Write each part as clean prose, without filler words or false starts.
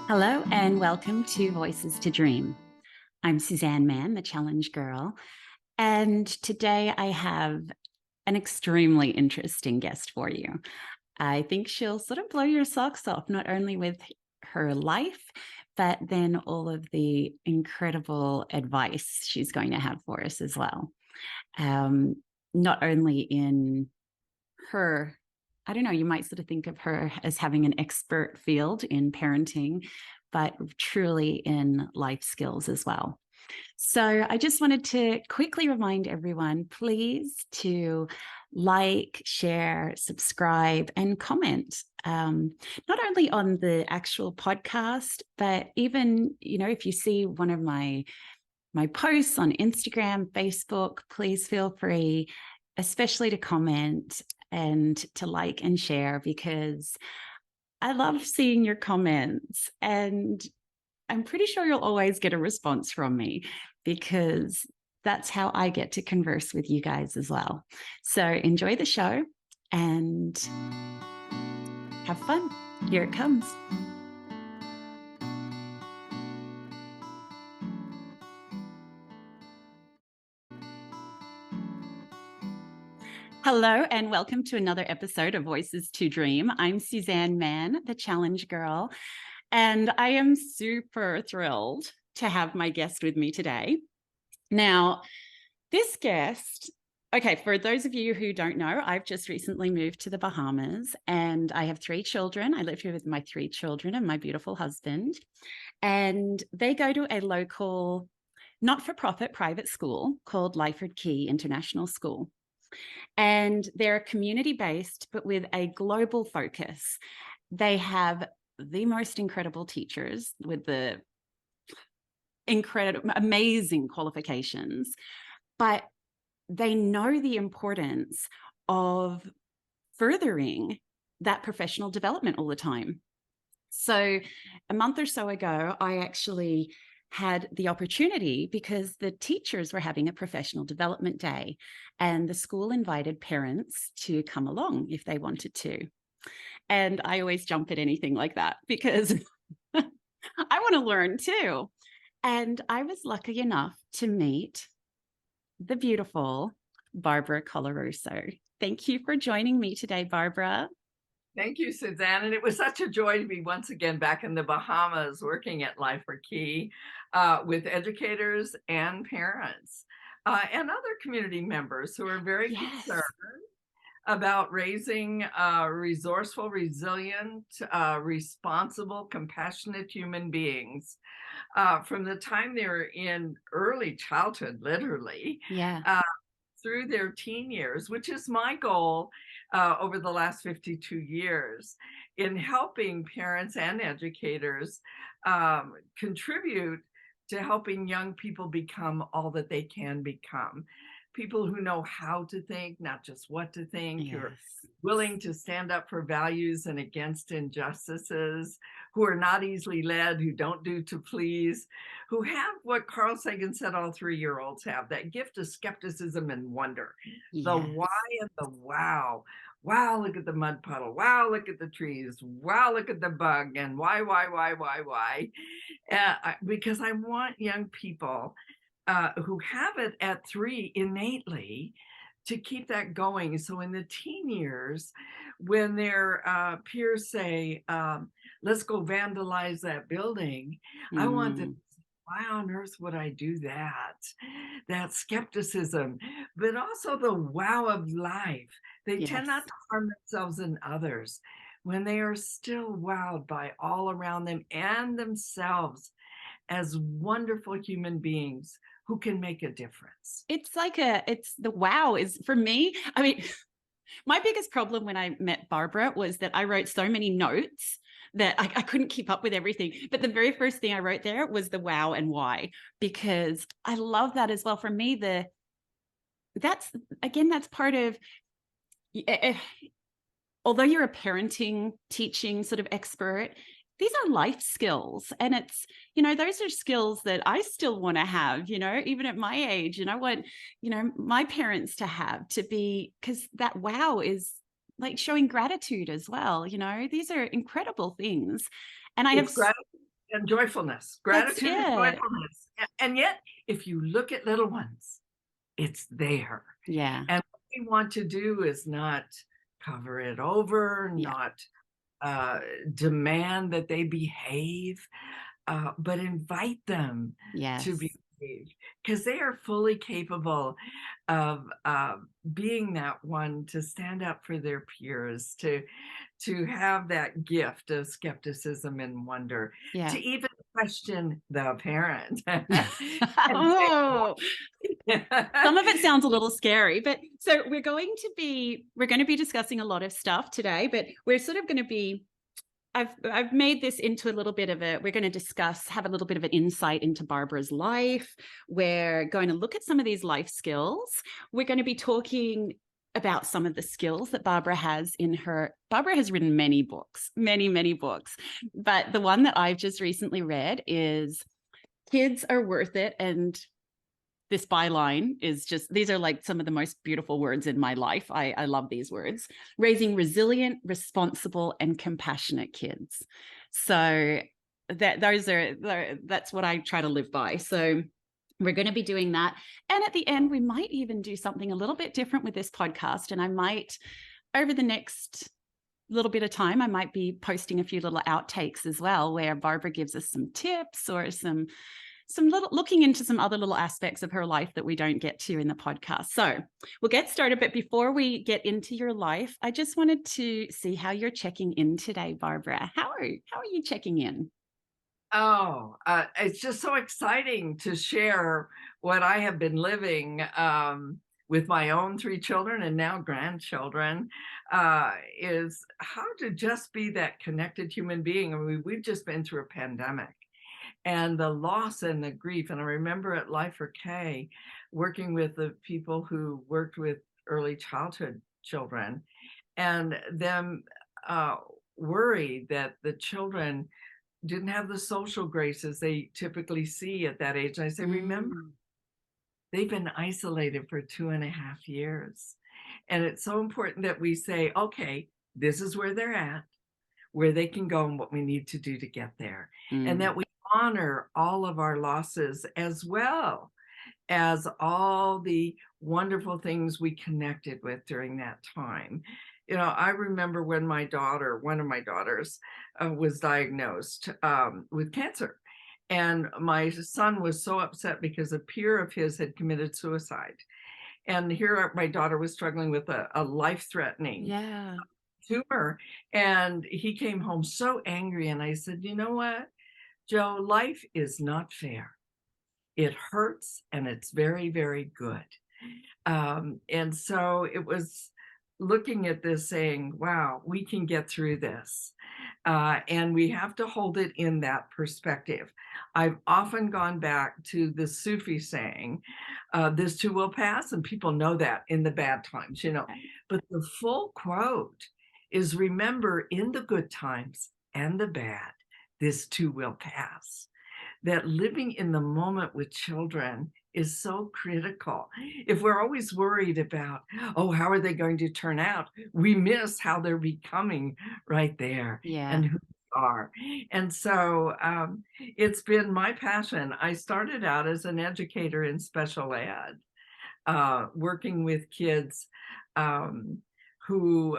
Hello and welcome to Voices to Dream. I'm Suzanne Mann, the Challenge Girl, and today I have an extremely interesting guest for you. I think she'll sort of blow your socks off, not only with her life, but then all of the incredible advice she's going to have for us as well. Not only in her, I don't know, you might sort of think of her as having an expert field in parenting, but truly in life skills as well. So I just wanted to quickly remind everyone, please, to like, share, subscribe, and comment. Not only on the actual podcast, but even, if you see one of my posts on Instagram, Facebook, please feel free, especially to comment and to like and share, because I love seeing your comments, and I'm pretty sure you'll always get a response from me, because that's how I get to converse with you guys as well. So enjoy the show and have fun. Here it comes. Hello, and welcome to another episode of Voices to Dream. I'm Suzanne Mann, the Challenge Girl, and I am super thrilled to have my guest with me today. Now, this guest, okay, for those of you who don't know, I've just recently moved to the Bahamas, and I have 3 children. I live here with my 3 children and my beautiful husband, and they go to a local not-for-profit private school called Lyford Key International School. And they're community-based, but with a global focus. They have the most incredible teachers with the incredible, amazing qualifications, but they know the importance of furthering that professional development all the time. So a month or so ago, I actually had the opportunity, because the teachers were having a professional development day, and the school invited parents to come along if they wanted to. And I always jump at anything like that, because I want to learn too. And I was lucky enough to meet the beautiful Barbara Coloroso. Thank you for joining me today, Barbara. Thank you, Suzanne. And it was such a joy to be once again back in the Bahamas working at Lyford Key with educators and parents and other community members who are very Yes. concerned about raising resourceful, resilient, responsible, compassionate human beings from the time they're in early childhood, literally, Yeah. uh, through their teen years, which is my goal over the last 52 years in helping parents and educators contribute to helping young people become all that they can become. People who know how to think, not just what to think, who are Yes. willing to stand up for values and against injustices, who are not easily led, who don't do to please, who have what Carl Sagan said all 3-year-olds have, that gift of skepticism and wonder, the why Yes. and the wow. Wow, look at the mud puddle. Wow, look at the trees. Wow, look at the bug. And why? Because I want young people who have it at 3 innately to keep that going. So in the teen years, when their peers say, let's go vandalize that building, I want them Mm, to say, why on earth would I do that? That skepticism, but also the wow of life. They tend yes. not to harm themselves and others when they are still wowed by all around them and themselves as wonderful human beings who can make a difference. It's the wow is for me. I mean, my biggest problem when I met Barbara was that I wrote so many notes that I couldn't keep up with everything. But the very first thing I wrote there was the wow and why, because I love that as well. For me, that's again, that's part of, although you're a parenting, teaching sort of expert, these are life skills. And it's, those are skills that I still want to have, even at my age. And I want, my parents to have, to be, because that wow is like showing gratitude as well. These are incredible things. And I have, It's gratitude. and joyfulness, That's gratitude and it. joyfulness. And yet, if you look at little ones, it's there. Yeah. And what we want to do is not cover it over, Yeah. not demand that they behave, but invite them to Yes. behave because they are fully capable of being that one to stand up for their peers, to have that gift of skepticism and wonder, to Yeah. even question the parent and say, Oh, "What?" some of it sounds a little scary, but so we're going to be discussing a lot of stuff today, but we're sort of going to be I've made this into a little bit of a we're going to have a little bit of an insight into Barbara's life. We're going to look at some of these life skills. We're going to be talking about some of the skills that Barbara has Barbara has written many books, many books, but the one that I've just recently read is Kids Are Worth It. And this byline is just, these are like some of the most beautiful words in my life. I love these words. Raising resilient, responsible, and compassionate kids. So that's what I try to live by. So we're going to be doing that. And at the end, we might even do something a little bit different with this podcast. And I might, over the next little bit of time, I might be posting a few little outtakes as well, where Barbara gives us some tips or some little looking into some other little aspects of her life that we don't get to in the podcast. So we'll get started. But before we get into your life, I just wanted to see how you're checking in today, Barbara. How are you checking in? Oh, it's just so exciting to share what I have been living with my own 3 children and now grandchildren, is how to just be that connected human being. I mean, we've just been through a pandemic and the loss and the grief. And I remember at Life for K working with the people who worked with early childhood children and them worried that the children didn't have the social graces they typically see at that age. And I say, remember, they've been isolated for 2.5 years. And it's so important that we say, okay, this is where they're at, where they can go and what we need to do to get there. And that we honor all of our losses as well as all the wonderful things we connected with during that time. You know, I remember when one of my daughters, was diagnosed with cancer. And my son was so upset because a peer of his had committed suicide. And here my daughter was struggling with a life-threatening Yeah. tumor. And he came home so angry. And I said, you know what, Joe, life is not fair. It hurts and it's very, very good. And so it was looking at this saying, wow, we can get through this. And we have to hold it in that perspective. I've often gone back to the Sufi saying, this too will pass. And people know that in the bad times, you know, but the full quote is remember in the good times and the bad, this too will pass. That living in the moment with children is so critical. If we're always worried about, oh, how are they going to turn out? We miss how they're becoming right there Yeah. and who they are. And so it's been my passion. I started out as an educator in special ed, working with kids who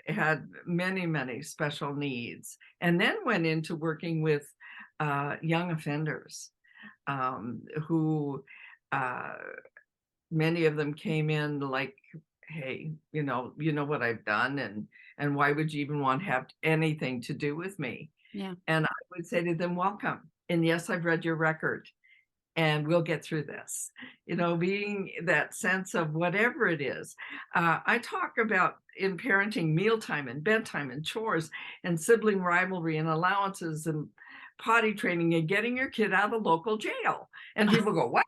had many special needs, and then went into working with young offenders who many of them came in like, hey, you know what I've done, and why would you even want to have anything to do with me? Yeah. And I would say to them, welcome. And yes, I've read your record and we'll get through this. You know, being that sense of whatever it is. I talk about in parenting mealtime and bedtime and chores and sibling rivalry and allowances and potty training and getting your kid out of the local jail. And people go, what?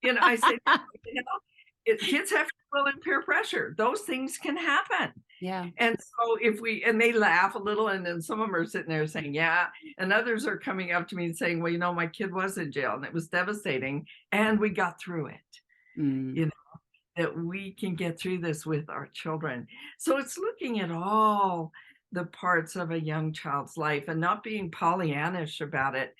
You know, I say, you know, kids have to feel in peer pressure. Those things can happen. Yeah. And so and they laugh a little, and then some of them are sitting there saying, yeah. And others are coming up to me and saying, well, you know, my kid was in jail and it was devastating and we got through it. You know, that we can get through this with our children. So it's looking at all the parts of a young child's life and not being Pollyannish about it.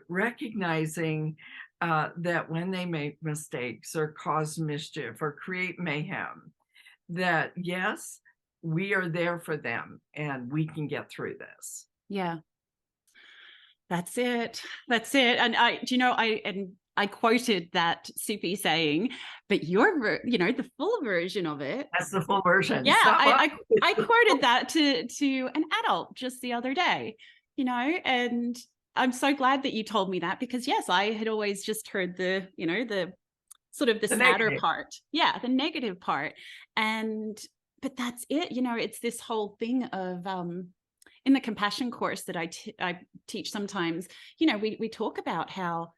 recognizing that when they make mistakes or cause mischief or create mayhem, that yes, we are there for them and we can get through this. Yeah. That's it. That's it. And I quoted that Soupy saying, but the full version of it. That's the full version. Yeah, It's not I quoted that to an adult just the other day, and I'm so glad that you told me that, because yes, I had always just heard the sort of the sadder negative. part. Yeah, the negative part. But that's it. It's this whole thing of in the compassion course that I teach sometimes, we talk about how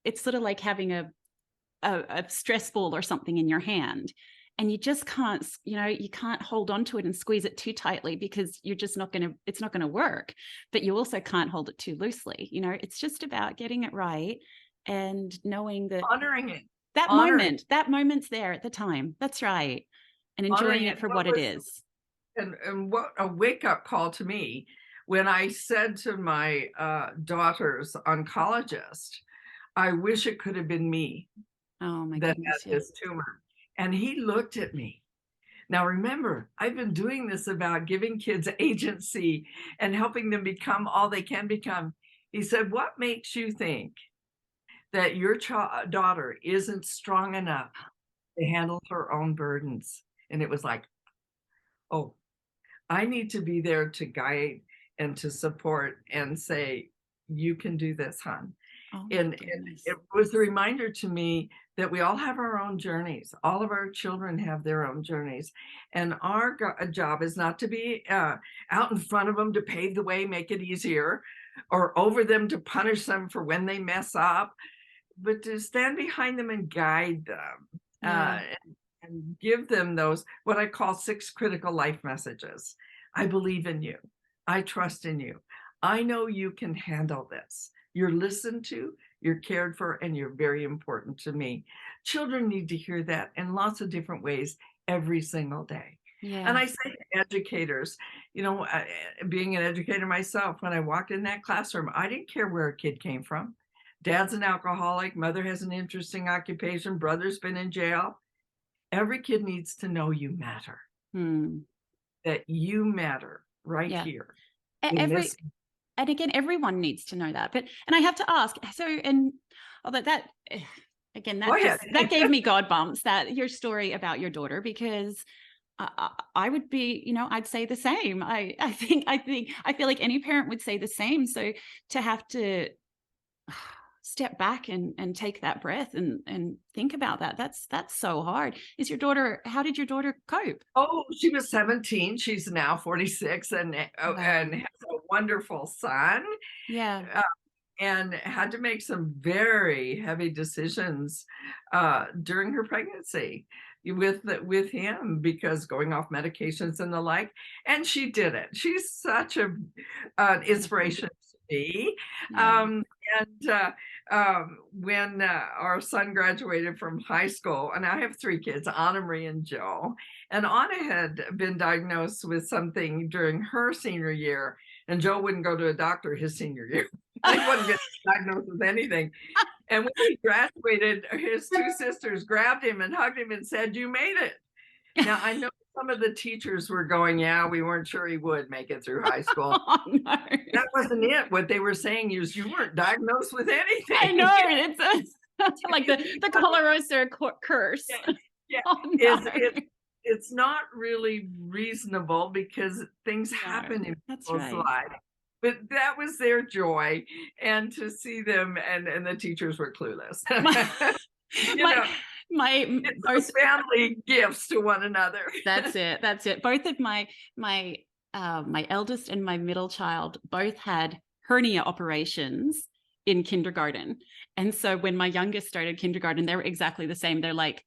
it's sort of like having a stress ball or something in your hand, and you just can't, you can't hold on to it and squeeze it too tightly, because it's not going to work. But you also can't hold it too loosely. It's just about getting it right and knowing that Honoring it. that moment's there at the time. That's right. And enjoying it for what it is. And what a wake-up call to me when I said to my daughter's oncologist, I wish it could have been me Oh my that goodness, had this tumor. And he looked at me. Now, remember, I've been doing this about giving kids agency and helping them become all they can become. He said, what makes you think that your daughter isn't strong enough to handle her own burdens? And it was like, oh, I need to be there to guide and to support and say, you can do this, hon. Oh, And it was a reminder to me that we all have our own journeys. All of our children have their own journeys. And our job is not to be out in front of them to pave the way, make it easier, or over them to punish them for when they mess up, but to stand behind them and guide them. Yeah. And give them those, what I call 6 critical life messages. I believe in you. I trust in you. I know you can handle this. You're listened to, you're cared for, and you're very important to me. Children need to hear that in lots of different ways every single day. Yeah. And I say to educators, being an educator myself, when I walked in that classroom, I didn't care where a kid came from. Dad's an alcoholic, mother has an interesting occupation, brother's been in jail. Every kid needs to know you matter, that you matter right here. And again, everyone needs to know that. And I have to ask, and although that, again, that gave me God bumps, that your story about your daughter, because I would be, I'd say the same. I feel like any parent would say the same. So to have to step back and take that breath and think about that, that's so hard. How did your daughter cope? Oh, she was 17. She's now 46 and has a wonderful son. Yeah. And had to make some very heavy decisions during her pregnancy with him, because going off medications and the like. And she did it. She's such an inspiration to me. Yeah. When our son graduated from high school, and I have 3 kids, Anna, Marie, and Joe, and Anna had been diagnosed with something during her senior year, and Joe wouldn't go to a doctor his senior year. He wasn't getting diagnosed with anything. And when he graduated, his 2 sisters grabbed him and hugged him and said, you made it. Now, I know some of the teachers were going, yeah, we weren't sure he would make it through high school. Oh, no. That wasn't it. What they were saying is you weren't diagnosed with anything. I know. It's like the Coloroso curse. Yeah. Oh, no. It's not really reasonable, because things happen in people's lives. But that was their joy, and to see them, and the teachers were clueless. It's family gifts to one another. That's it. Both of my eldest and my middle child both had hernia operations in kindergarten. And so when my youngest started kindergarten, they were exactly the same. They're like,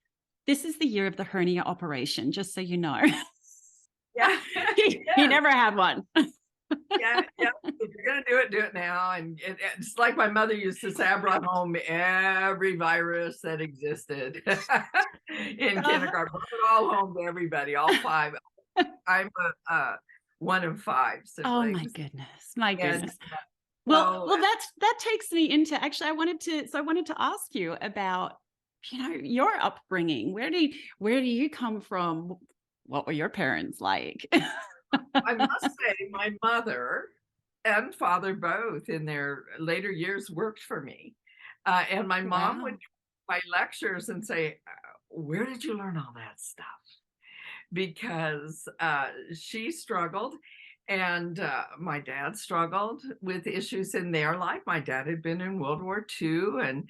this is the year of the hernia operation, just so you know. Yeah. He never had one. Yeah. If you're gonna do it now. And it's like my mother used to say, I brought home every virus that existed in kindergarten. Brought it all home to everybody, all 5. I'm one of 5 siblings. Oh my goodness. Well, So, that takes me into actually I wanted to ask you about, your upbringing. Where do you come from? What were your parents like? I must say my mother and father both in their later years worked for me. And my mom would Wow. come to my lectures and say, "Where did you learn all that stuff?" Because she struggled and my dad struggled with issues in their life. My dad had been in World War II, and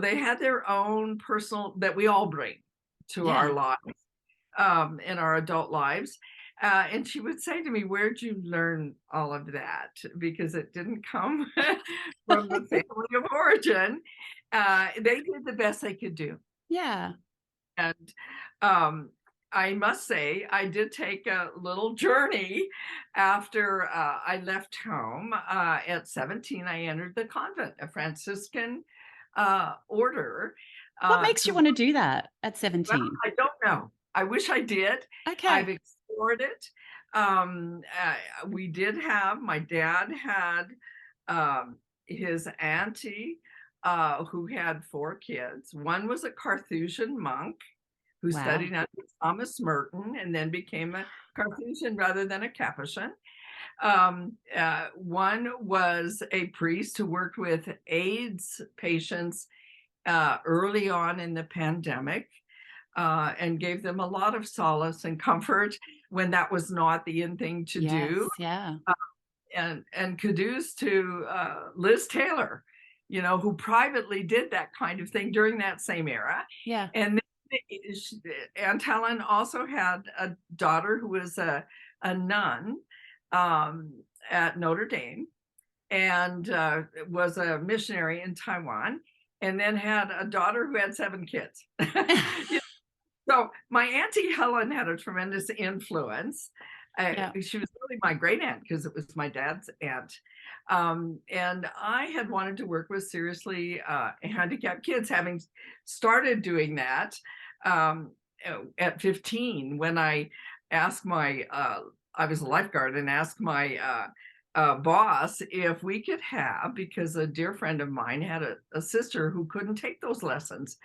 they had their own personal that we all bring to our Yeah. lives, in our adult lives. And she would say to me, "Where'd you learn all of that?" Because it didn't come from the family of origin. They did the best they could do. Yeah. And um, I must say, I did take a little journey after I left home. At 17, I entered the convent, a Franciscan order. What makes you To wanna do that at Well, 17? I don't know. I wish I did. I've Okay. explored it. We did have my dad had his auntie who had 4 kids. One was a Carthusian monk who Wow. studied under Thomas Merton and then became a Carthusian rather than a Capuchin. One was a priest who worked with AIDS patients early on in the pandemic and gave them a lot of solace and comfort when that was not the in thing to do. Yes, yeah. And kudos to Liz Taylor, who privately did that kind of thing during that same era. Yeah. And then Aunt Helen also had a daughter who was a nun at Notre Dame and was a missionary in Taiwan, and then had a daughter who had 7 kids. So my auntie Helen had a tremendous influence. Yeah. She was really my great aunt because it was my dad's aunt. And I had wanted to work with seriously handicapped kids, having started doing that at 15 when I asked I was a lifeguard and asked my boss if we could have, because a dear friend of mine had a sister who couldn't take those lessons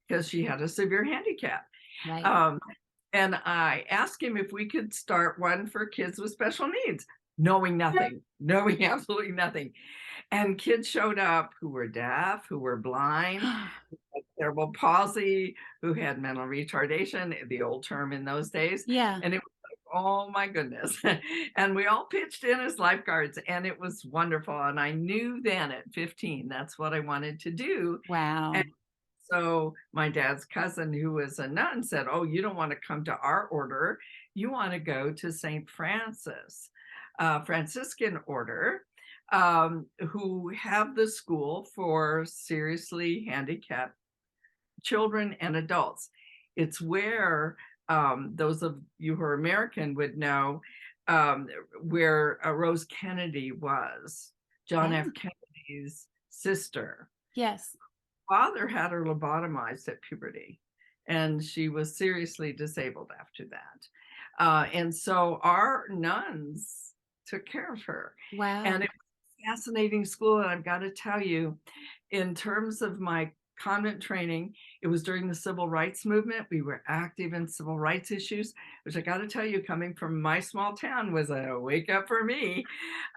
because she had a severe handicap. Right. Um, and I asked him if we could start one for kids with special needs, knowing nothing, knowing absolutely nothing. And kids showed up who were deaf, who were blind, cerebral palsy, who had mental retardation, the old term in those days. Yeah. And it was like, oh my goodness. And we all pitched in as lifeguards, and it was wonderful. And I knew then at 15, that's what I wanted to do. And Wow. so my dad's cousin, who was a nun, said, "Oh, you don't want to come to our order. You want to go to St. Francis, Franciscan order, who have the school for seriously handicapped children and adults." It's where those of you who are American would know where Rose Kennedy was, John F. Oh, Kennedy's sister. yes. Father had her lobotomized at puberty, and she was seriously disabled after that. And so our nuns took care of her. And Wow. it was a fascinating school. And I've got to tell you, in terms of my convent training, it was during the civil rights movement. We were active in civil rights issues, which I got to tell you, coming from my small town, was a wake up for me,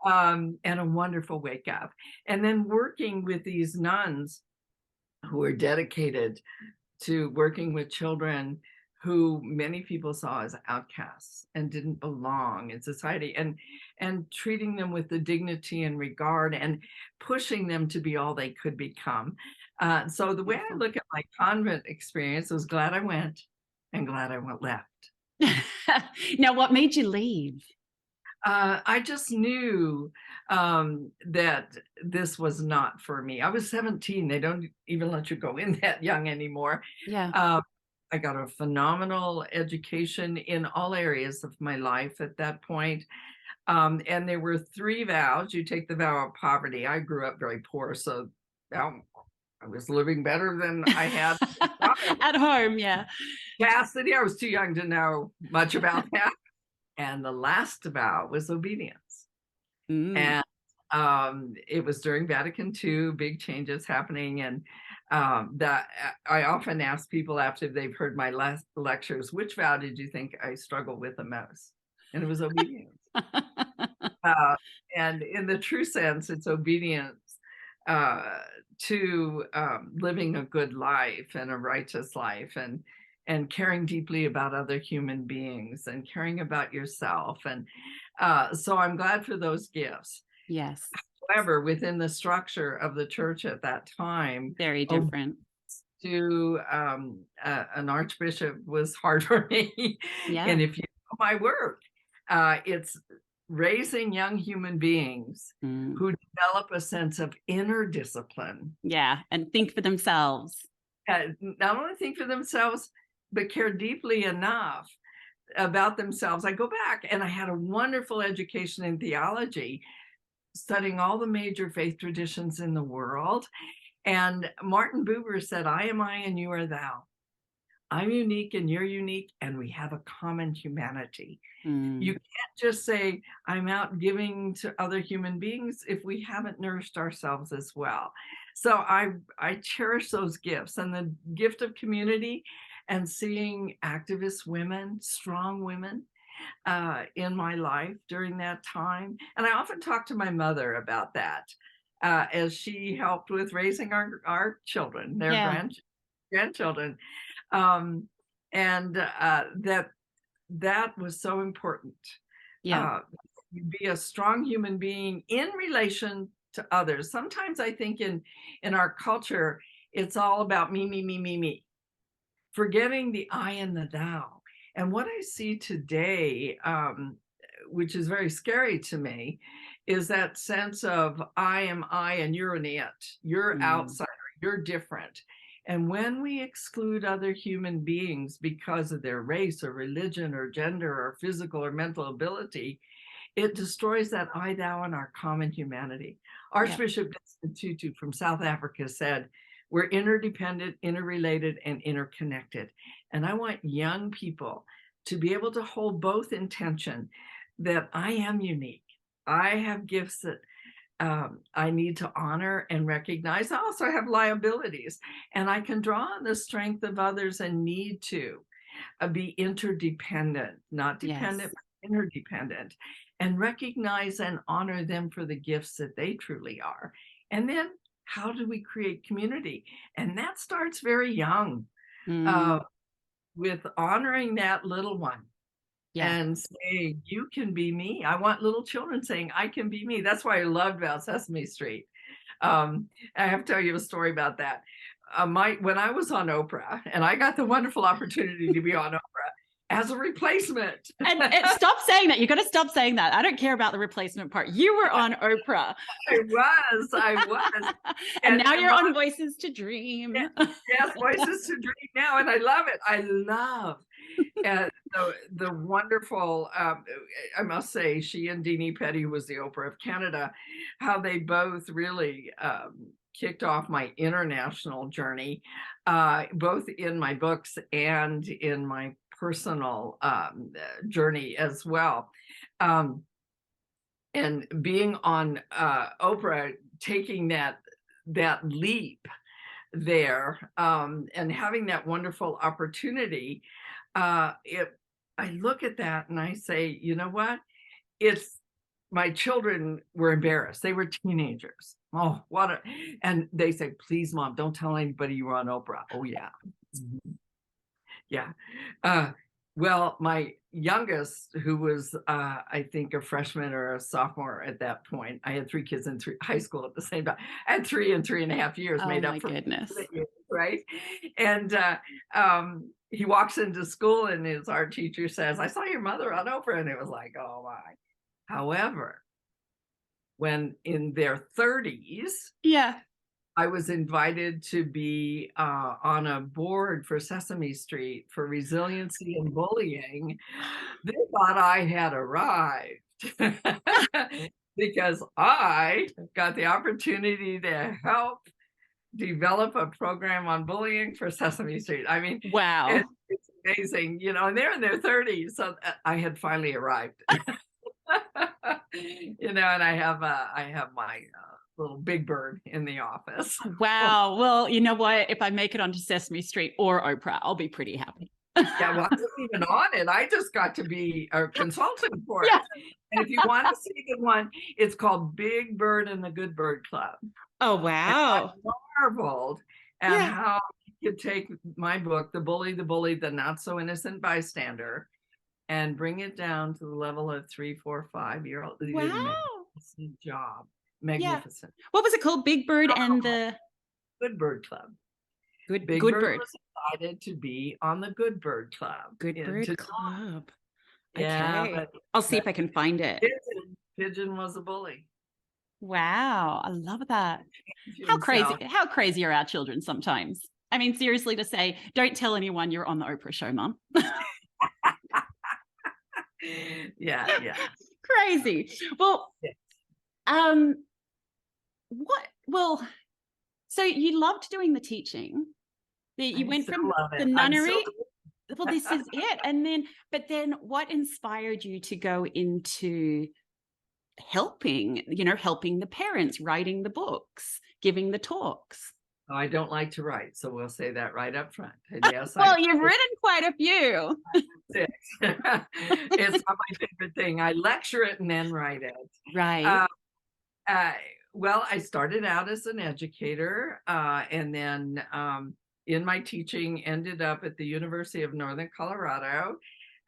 and a wonderful wake up. And then working with these nuns who are dedicated to working with children who many people saw as outcasts and didn't belong in society, and treating them with the dignity and regard and pushing them to be all they could become. So the way I Beautiful. look at my convent experience was glad I went and glad I went left. Now, what made you leave? I just knew that this was not for me. I was 17. They don't even let you go in that young anymore. Yeah. Uh, I got a phenomenal education in all areas of my life at that point. And there were 3 vows. You take the vow of poverty. I grew up very poor, so um, I was living better than I had. At home, yeah. Chastity, I was too young to know much about that. And the last vow was obedience. Mm. And It was during Vatican II, big changes happening, and that I often ask people after they've heard my last lectures, which vow did you think I struggled with the most? And it was obedience. Uh, and in the true sense, it's obedience uh, to living a good life and a righteous life, and caring deeply about other human beings and caring about yourself. And so I'm glad for those gifts. Yes, However, within the structure of the church at that time, very different. to an archbishop was hard for me. Yeah. And if you know my work, it's raising young human beings Mm. who develop a sense of inner discipline. Yeah, and think for themselves. Not only think for themselves, but care deeply enough about themselves. I go back and I had a wonderful education in theology, studying all the major faith traditions in the world. And Martin Buber said, I am I and you are thou. I'm unique and you're unique, and we have a common humanity. You can't just say, I'm out giving to other human beings if we haven't nourished ourselves as well. So I cherish those gifts, and the gift of community and seeing activist women, strong women in my life during that time. And I often talk to my mother about that as she helped with raising our children, their Yeah. grandchildren. Um, and that was so important. Yeah. Be a strong human being in relation to others. Sometimes I think in our culture, it's all about me, me, me, me, me, forgetting the I and the thou. And what I see today, which is very scary to me, is that sense of I am I and you're an it, you're outsider, you're different. And when we exclude other human beings because of their race or religion or gender or physical or mental ability, it destroys that I, thou, and our common humanity. Archbishop Desmond Tutu from South Africa said, we're interdependent, interrelated, and interconnected. And I want young people to be able to hold both in tension, that I am unique. I have gifts that I need to honor and recognize. I also have liabilities, and I can draw on the strength of others and need to be interdependent, not dependent, but interdependent, and recognize and honor them for the gifts that they truly are. And then how do we create community? And that starts very young with honoring that little one. Yeah. And saying, you can be me. I want little children saying, I can be me. That's why I loved about Sesame Street. I have to tell you a story about that. When I was on Oprah, and I got the wonderful opportunity to be on Oprah as a replacement. And stop saying that. You got to stop saying that. I don't care about the replacement part. You were on Oprah. I was. And now you're on Voices to Dream. Yes, Voices to Dream now. And I love it. I love the wonderful, I must say, she and Deanie Petty, who was the Oprah of Canada, how they both really kicked off my international journey, both in my books and in my personal journey as well. And being on Oprah, taking that leap there, and having that wonderful opportunity, I look at that and I say, you know what? My children were embarrassed. They were teenagers. Oh, and they say, please, Mom, don't tell anybody you were on Oprah. Oh, yeah. Yeah. Well, my youngest, who was, I think, a freshman or a sophomore at that point, I had 3 kids in high school at the same time. I had 3 and 3.5 years made up for goodness. Years, right? And he walks into school and his art teacher says, I saw your mother on Oprah. And it was like, oh, my. However, when in their 30s, I was invited to be on a board for Sesame Street for resiliency and bullying. They thought I had arrived because I got the opportunity to help develop a program on bullying for Sesame Street. I mean, wow, it's amazing, and they're in their 30s. So I had finally arrived. You know, and I have my little big bird in the office. Wow. Well, you know what? If I make it onto Sesame Street or Oprah, I'll be pretty happy. Yeah, well, I wasn't even on it. I just got to be a consultant for Yeah. it. And if you want to see the one, it's called Big Bird and the Good Bird Club. Oh, And I wow. marveled at Yeah. how you could take my book, The Bully, the Not So Innocent Bystander, and bring it down to the level of 3, 4, 5-year-old. You did a Wow. magnificent job. Yeah. Magnificent. What was it called? Big Bird and the Good Bird Club. Big Good Bird Bird. was invited to be on the Good Bird Club. Good Bird Club. Yeah, Okay. but I'll see if I can find it. Pigeon was a bully. Wow. I love that. How Himself. crazy are our children sometimes? I mean, seriously, to say, don't tell anyone you're on the Oprah show, Mum. Yeah. Crazy. Well, Yeah. well, so you loved doing the teaching. You I went still from love the it. I'm nunnery. still Well, this is it. But then what inspired you to go into helping the parents, writing the books, giving the talks? Oh, I don't like to write, so we'll say that right up front. And yes, Well, you've written quite a few. It's not my favorite thing. I lecture it and then write it. Right. Well, I started out as an educator, and then in my teaching ended up at the University of Northern Colorado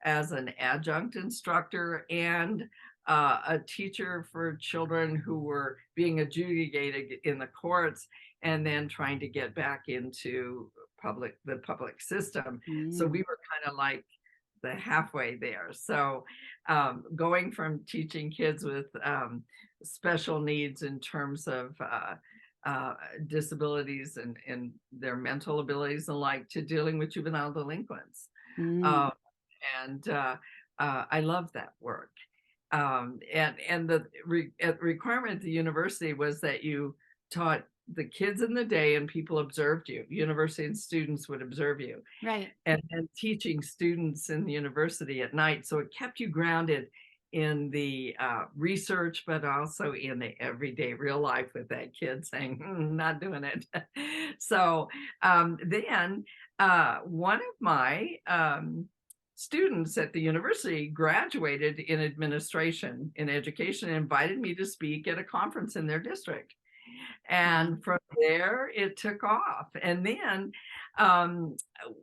as an adjunct instructor and a teacher for children who were being adjudicated in the courts and then trying to get back into the public system. So we were kind of like the halfway there. So going from teaching kids with special needs in terms of disabilities and their mental abilities and like to dealing with juvenile delinquents. I love that work. And the requirement at the university was that you taught the kids in the day and people observed you. University and students would observe you. Right. And teaching students in the university at night. So it kept you grounded in the research, but also in the everyday real life with that kid saying, not doing it. So then one of my students at the university graduated in administration in education and invited me to speak at a conference in their district. And from there, it took off. And then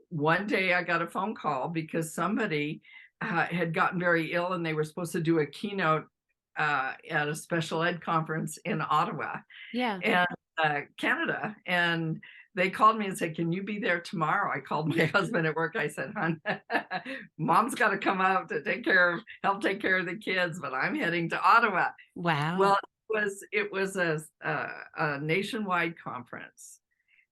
one day I got a phone call because somebody had gotten very ill and they were supposed to do a keynote at a special ed conference in Ottawa, and Canada. And they called me and said, can you be there tomorrow? I called my husband at work. I said, hon, Mom's got to come out to help take care of the kids, but I'm heading to Ottawa. Wow. Well, it was a nationwide conference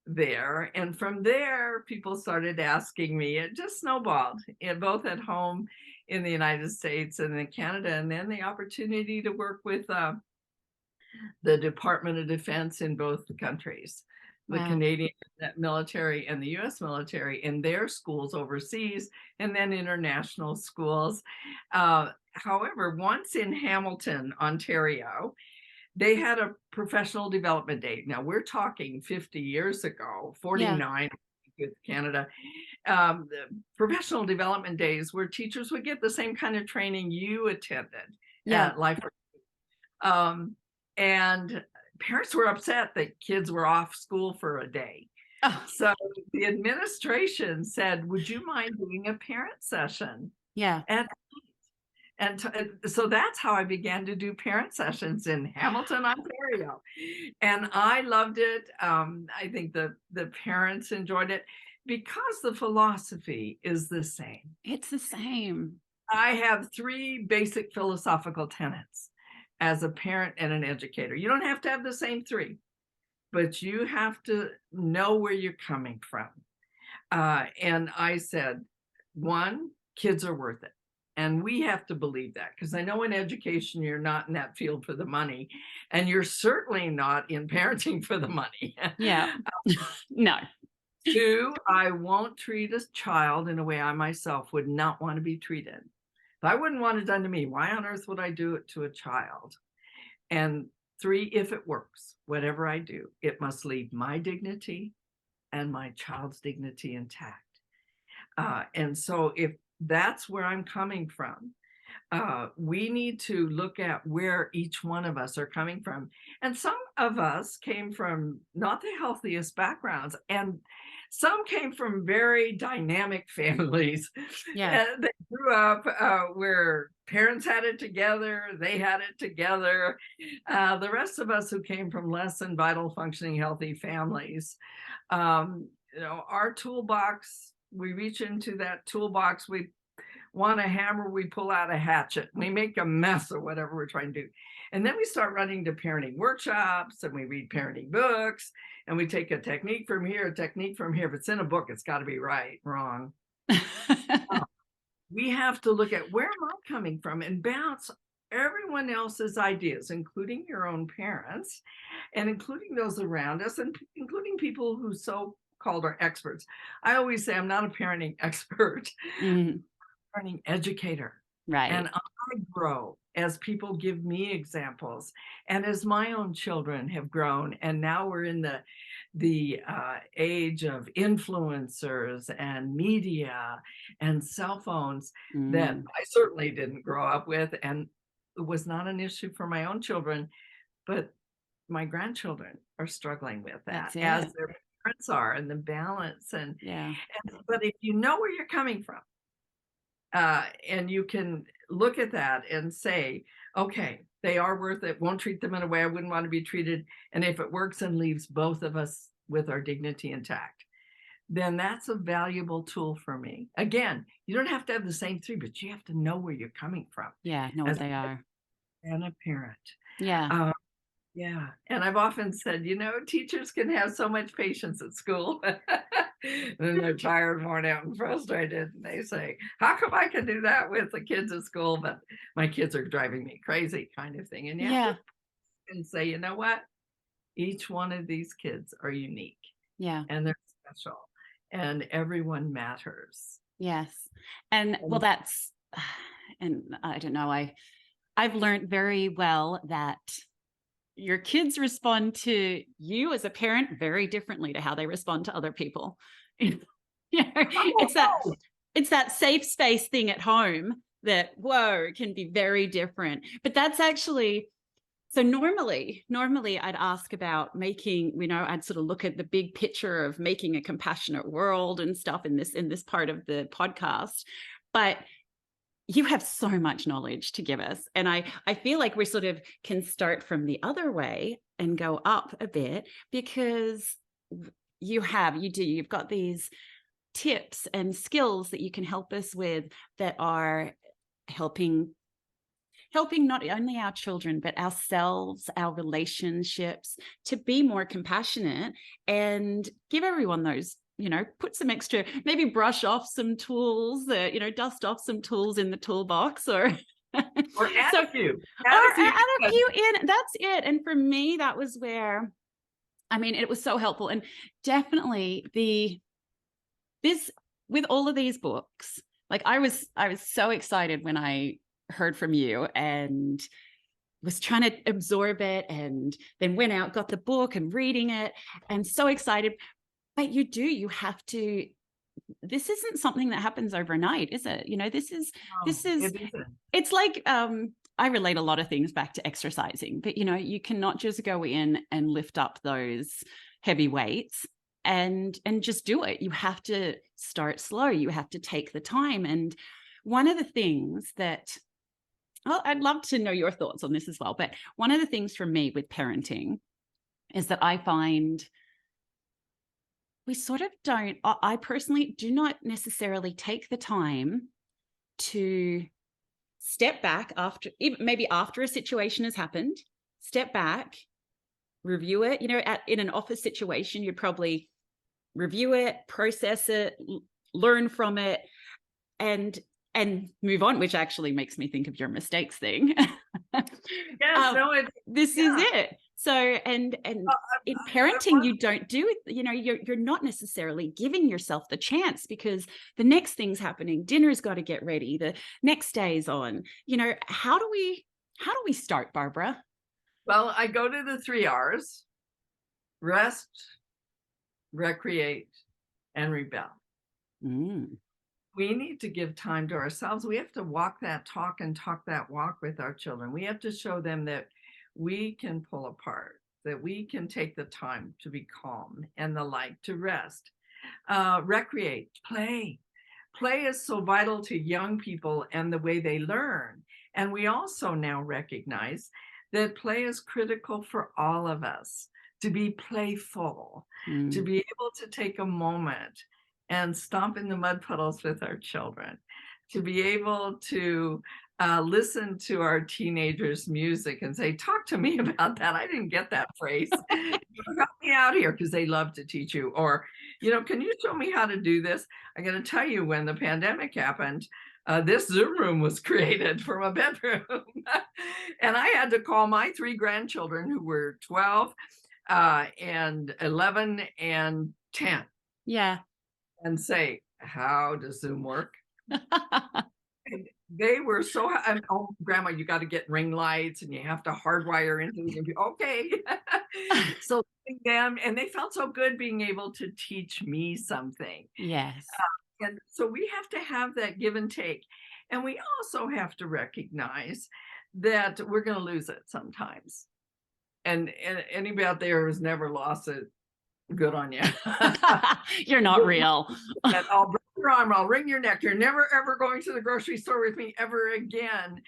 there. And from there, people started asking me. It just snowballed, both at home in the United States and in Canada. And then the opportunity to work with the Department of Defense in both countries, the Canadian military and the US military in their schools overseas, and then international schools. However, once in Hamilton, Ontario, they had a professional development day. Now we're talking 50 years ago, 49 with Canada. The professional development days where teachers would get the same kind of training you attended at Life. And parents were upset that kids were off school for a day. So the administration said, would you mind doing a parent session? And so that's how I began to do parent sessions in Hamilton, Ontario. And I loved it. I think the parents enjoyed it because the philosophy is the same. It's the same. I have 3 basic philosophical tenets as a parent and an educator. You don't have to have the same 3, but you have to know where you're coming from. And I said, 1, kids are worth it. And we have to believe that, because I know in education, you're not in that field for the money, and you're certainly not in parenting for the money. No. 2, I won't treat a child in a way I myself would not want to be treated. If I wouldn't want it done to me, why on earth would I do it to a child? And 3, if it works, whatever I do, it must leave my dignity and my child's dignity intact. And so if that's where I'm coming from, we need to look at where each one of us are coming from. And some of us came from not the healthiest backgrounds, and some came from very dynamic families. Yeah. They grew up where parents had it together, they had it together. The rest of us who came from less than vital, functioning, healthy families, our toolbox, we reach into that toolbox, we want a hammer, we pull out a hatchet, we make a mess of whatever we're trying to do. And then we start running to parenting workshops and we read parenting books and we take a technique from here, a technique from here. If it's in a book, it's got to be right, wrong. We have to look at where am I coming from and bounce everyone else's ideas, including your own parents and including those around us and including people who so-called are experts. I always say I'm not a parenting expert. Learning educator. Right. And I grow as people give me examples and as my own children have grown. And now we're in the age of influencers and media and cell phones that I certainly didn't grow up with. And it was not an issue for my own children, but my grandchildren are struggling with that as their parents are, and the balance. But if you know where you're coming from, and you can look at that and say, okay, they are worth it, won't treat them in a way I wouldn't want to be treated. And if it works and leaves both of us with our dignity intact, then that's a valuable tool for me. Again, you don't have to have the same 3, but you have to know where you're coming from. Yeah, know what they are. And a parent. Yeah. Yeah. And I've often said, teachers can have so much patience at school. And then they're tired, worn out, and frustrated. And they say, how come I can do that with the kids at school, but my kids are driving me crazy, kind of thing. And you have to say, you know what? Each one of these kids are unique. Yeah. And they're special. And everyone matters. Yes. And well, that's, and I don't know, I've learned very well that your kids respond to you as a parent very differently to how they respond to other people. It's that safe space thing at home that, can be very different. But that's actually, so normally I'd ask about making, I'd sort of look at the big picture of making a compassionate world and stuff in this part of the podcast. But you have so much knowledge to give us. And I feel like we sort of can start from the other way and go up a bit, because you've got these tips and skills that you can help us with that are helping not only our children, but ourselves, our relationships, to be more compassionate and give everyone those, put some extra, maybe brush off some tools, dust off some tools in the toolbox, or add a few. Add a few in. That's it. And for me, that was where, it was so helpful. And definitely with all of these books, like I was so excited when I heard from you and was trying to absorb it, and then went out, got the book and reading it, and so excited. But you have to, this isn't something that happens overnight, is it? It's like, I relate a lot of things back to exercising, but you cannot just go in and lift up those heavy weights and just do it. You have to start slow. You have to take the time. And one of the things that, I'd love to know your thoughts on this as well, but one of the things for me with parenting is that I find we sort of don't, I personally do not necessarily take the time to step back maybe after a situation has happened, step back, review it. In an office situation, you'd probably review it, process it, learn from it, and move on, which actually makes me think of your mistakes thing. Yes, This is it. So, and in parenting, you don't do it, you're not necessarily giving yourself the chance because the next thing's happening. Dinner's got to get ready. The next day's on. How do we start, Barbara? Well, I go to the 3 R's: rest, recreate, and rebel. Mm, We need to give time to ourselves. We have to walk that talk and talk that walk with our children. We have to show them that we can pull apart, that we can take the time to be calm and the like, to rest. Recreate, play. Play is so vital to young people and the way they learn. And we also now recognize that play is critical for all of us, to be playful, to mm. be able to take a moment and stomp in the mud puddles with our children, to be able to listen to our teenagers' music and say, talk to me about that. I didn't get that phrase. Help me out here, because they love to teach you. Or, can you show me how to do this? I got to tell you, when the pandemic happened, this Zoom room was created from a bedroom. And I had to call my 3 grandchildren, who were 12 and 11 and 10, Yeah. and say, how does Zoom work? And they were so, oh, Grandma, you got to get ring lights and you have to hardwire into the computer. Okay. So them, and they felt so good being able to teach me something. Yes. And so we have to have that give and take. And we also have to recognize that we're going to lose it sometimes. And anybody out there who's never lost it, good on you. You're not real. And I'll break your arm, I'll wring your neck. You're never ever going to the grocery store with me ever again.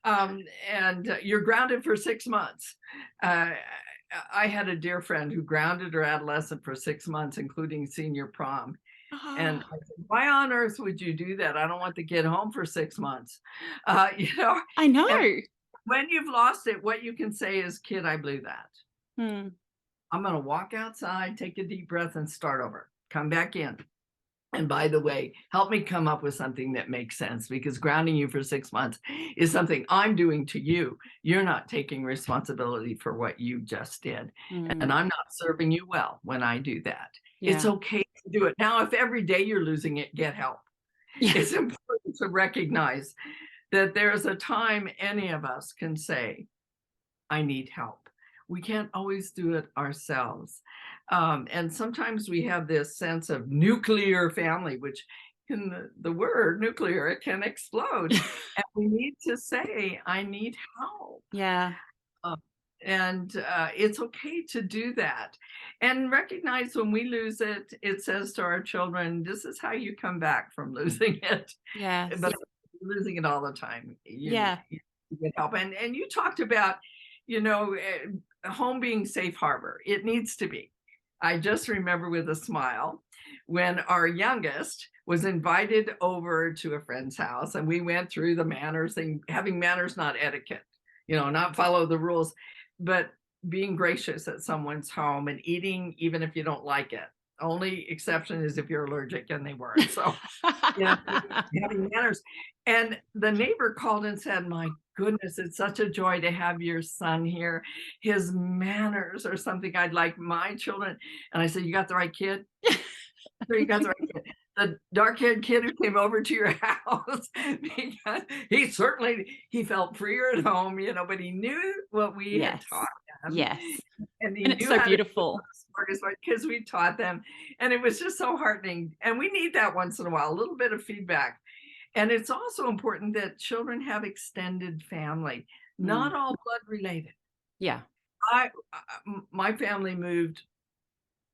And you're grounded for 6 months. I had a dear friend who grounded her adolescent for 6 months, including senior prom. And I said, why on earth would you do that? I don't want the kid home for 6 months. I know. And when you've lost it, what you can say is, kid, I blew that. Hmm. I'm going to walk outside, take a deep breath, and start over. Come back in. And by the way, help me come up with something that makes sense, because grounding you for 6 months is something I'm doing to you. You're not taking responsibility for what you just did. And I'm not serving you well when I do that. Yeah. It's okay to do it. Now, if every day you're losing it, get help. Yeah. It's important to recognize that there's a time any of us can say, I need help. We can't always do it ourselves. And sometimes we have this sense of nuclear family, which in the word nuclear, it can explode. And we need to say, I need help. Yeah. And it's okay to do that. And recognize when we lose it, it says to our children, this is how you come back from losing it. Yes. But losing it all the time. Yeah. You get help. And you talked about, home being safe harbor. It needs to be. I just remember with a smile when our youngest was invited over to a friend's house, and we went through the manners thing, having manners, not etiquette, not follow the rules, but being gracious at someone's home and eating even if you don't like it. Only exception is if you're allergic, and they weren't. So having manners. And the neighbor called and said, my goodness, it's such a joy to have your son here. His manners are something I'd like my children. And I said, you got the right kid? You got the right kid. The dark-haired kid who came over to your house, because he felt freer at home, but he knew what we had taught him. Yes. And it's so beautiful. Because we taught them. And it was just so heartening. And we need that once in a while, a little bit of feedback. And it's also important that children have extended family, not all blood related. Yeah. My family moved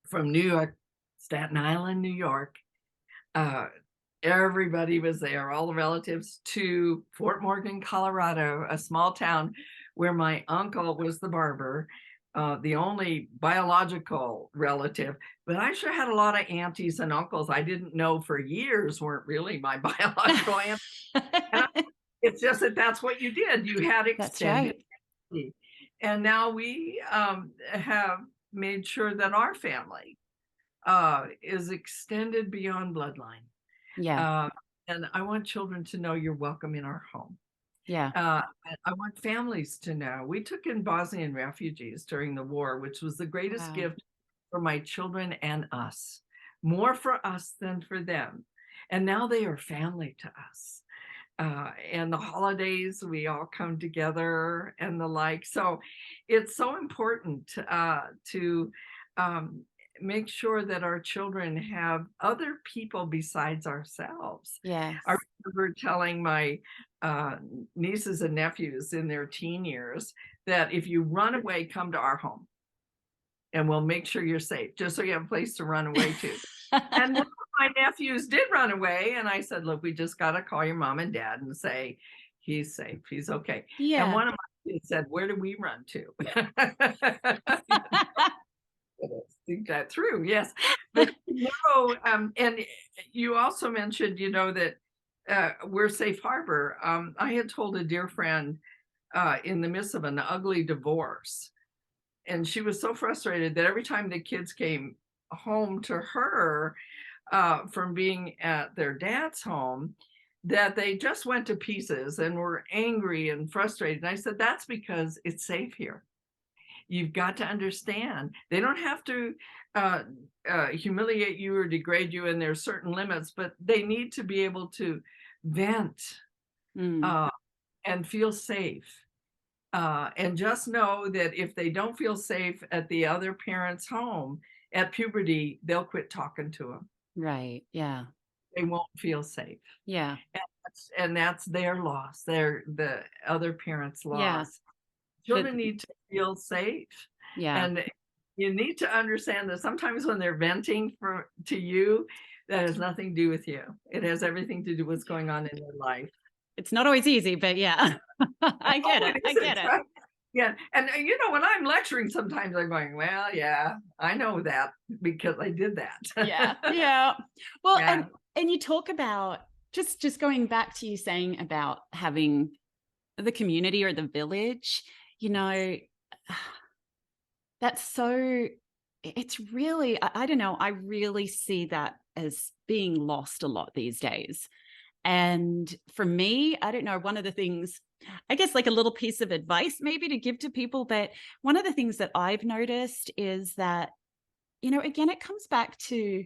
from New York, Staten Island, New York. Everybody was there, all the relatives, to Fort Morgan, Colorado, a small town where my uncle was the barber, the only biological relative. But I sure had a lot of aunties and uncles I didn't know for years weren't really my biological aunties. It's just that's what you did. You had extended family. And now we have made sure that our family is extended beyond bloodline. Yeah. And I want children to know you're welcome in our home. Yeah. I want families to know. We took in Bosnian refugees during the war, which was the greatest Wow. gift for my children and us, more for us than for them. And now they are family to us. And the holidays, we all come together and the like. So it's so important to um, make sure that our children have other people besides ourselves. Yes. I remember telling my uh, nieces and nephews in their teen years that if you run away, come to our home and we'll make sure you're safe, just so you have a place to run away to. And one of my nephews did run away, and I said, "Look, we just got to call your mom and dad and say he's safe, he's okay." And Yeah. one of my kids said, "Where do we run to?" Think that through, yes. But and you also mentioned, that we're safe harbor. I had told a dear friend in the midst of an ugly divorce, and she was so frustrated that every time the kids came home to her from being at their dad's home, that they just went to pieces and were angry and frustrated. And I said, that's because it's safe here. You've got to understand they don't have to humiliate you or degrade you, and there's certain limits, but they need to be able to vent Mm. uh, and feel safe. And just know that if they don't feel safe at the other parent's home at puberty, they'll quit talking to them. Right. Yeah. They won't feel safe. Yeah. And that's their loss, the other parent's Yeah. loss. Children need to feel safe. Yeah. And you need to understand that sometimes when they're venting to you, that has nothing to do with you. It has everything to do with what's going on in their life. It's not always easy, but yeah. I get Oh, it. it I get isn't, it. right? Yeah. And when I'm lecturing, sometimes I'm going, well, yeah, I know that because I did that. Yeah. Yeah. Well, Yeah. and you talk about just going back to you saying about having the community or the village, you know, that's so it's really I don't know, I really see that as being lost a lot these days. And for me, I don't know, one of the things, I guess like a little piece of advice maybe to give to people, but one of the things that I've noticed is that, again, it comes back to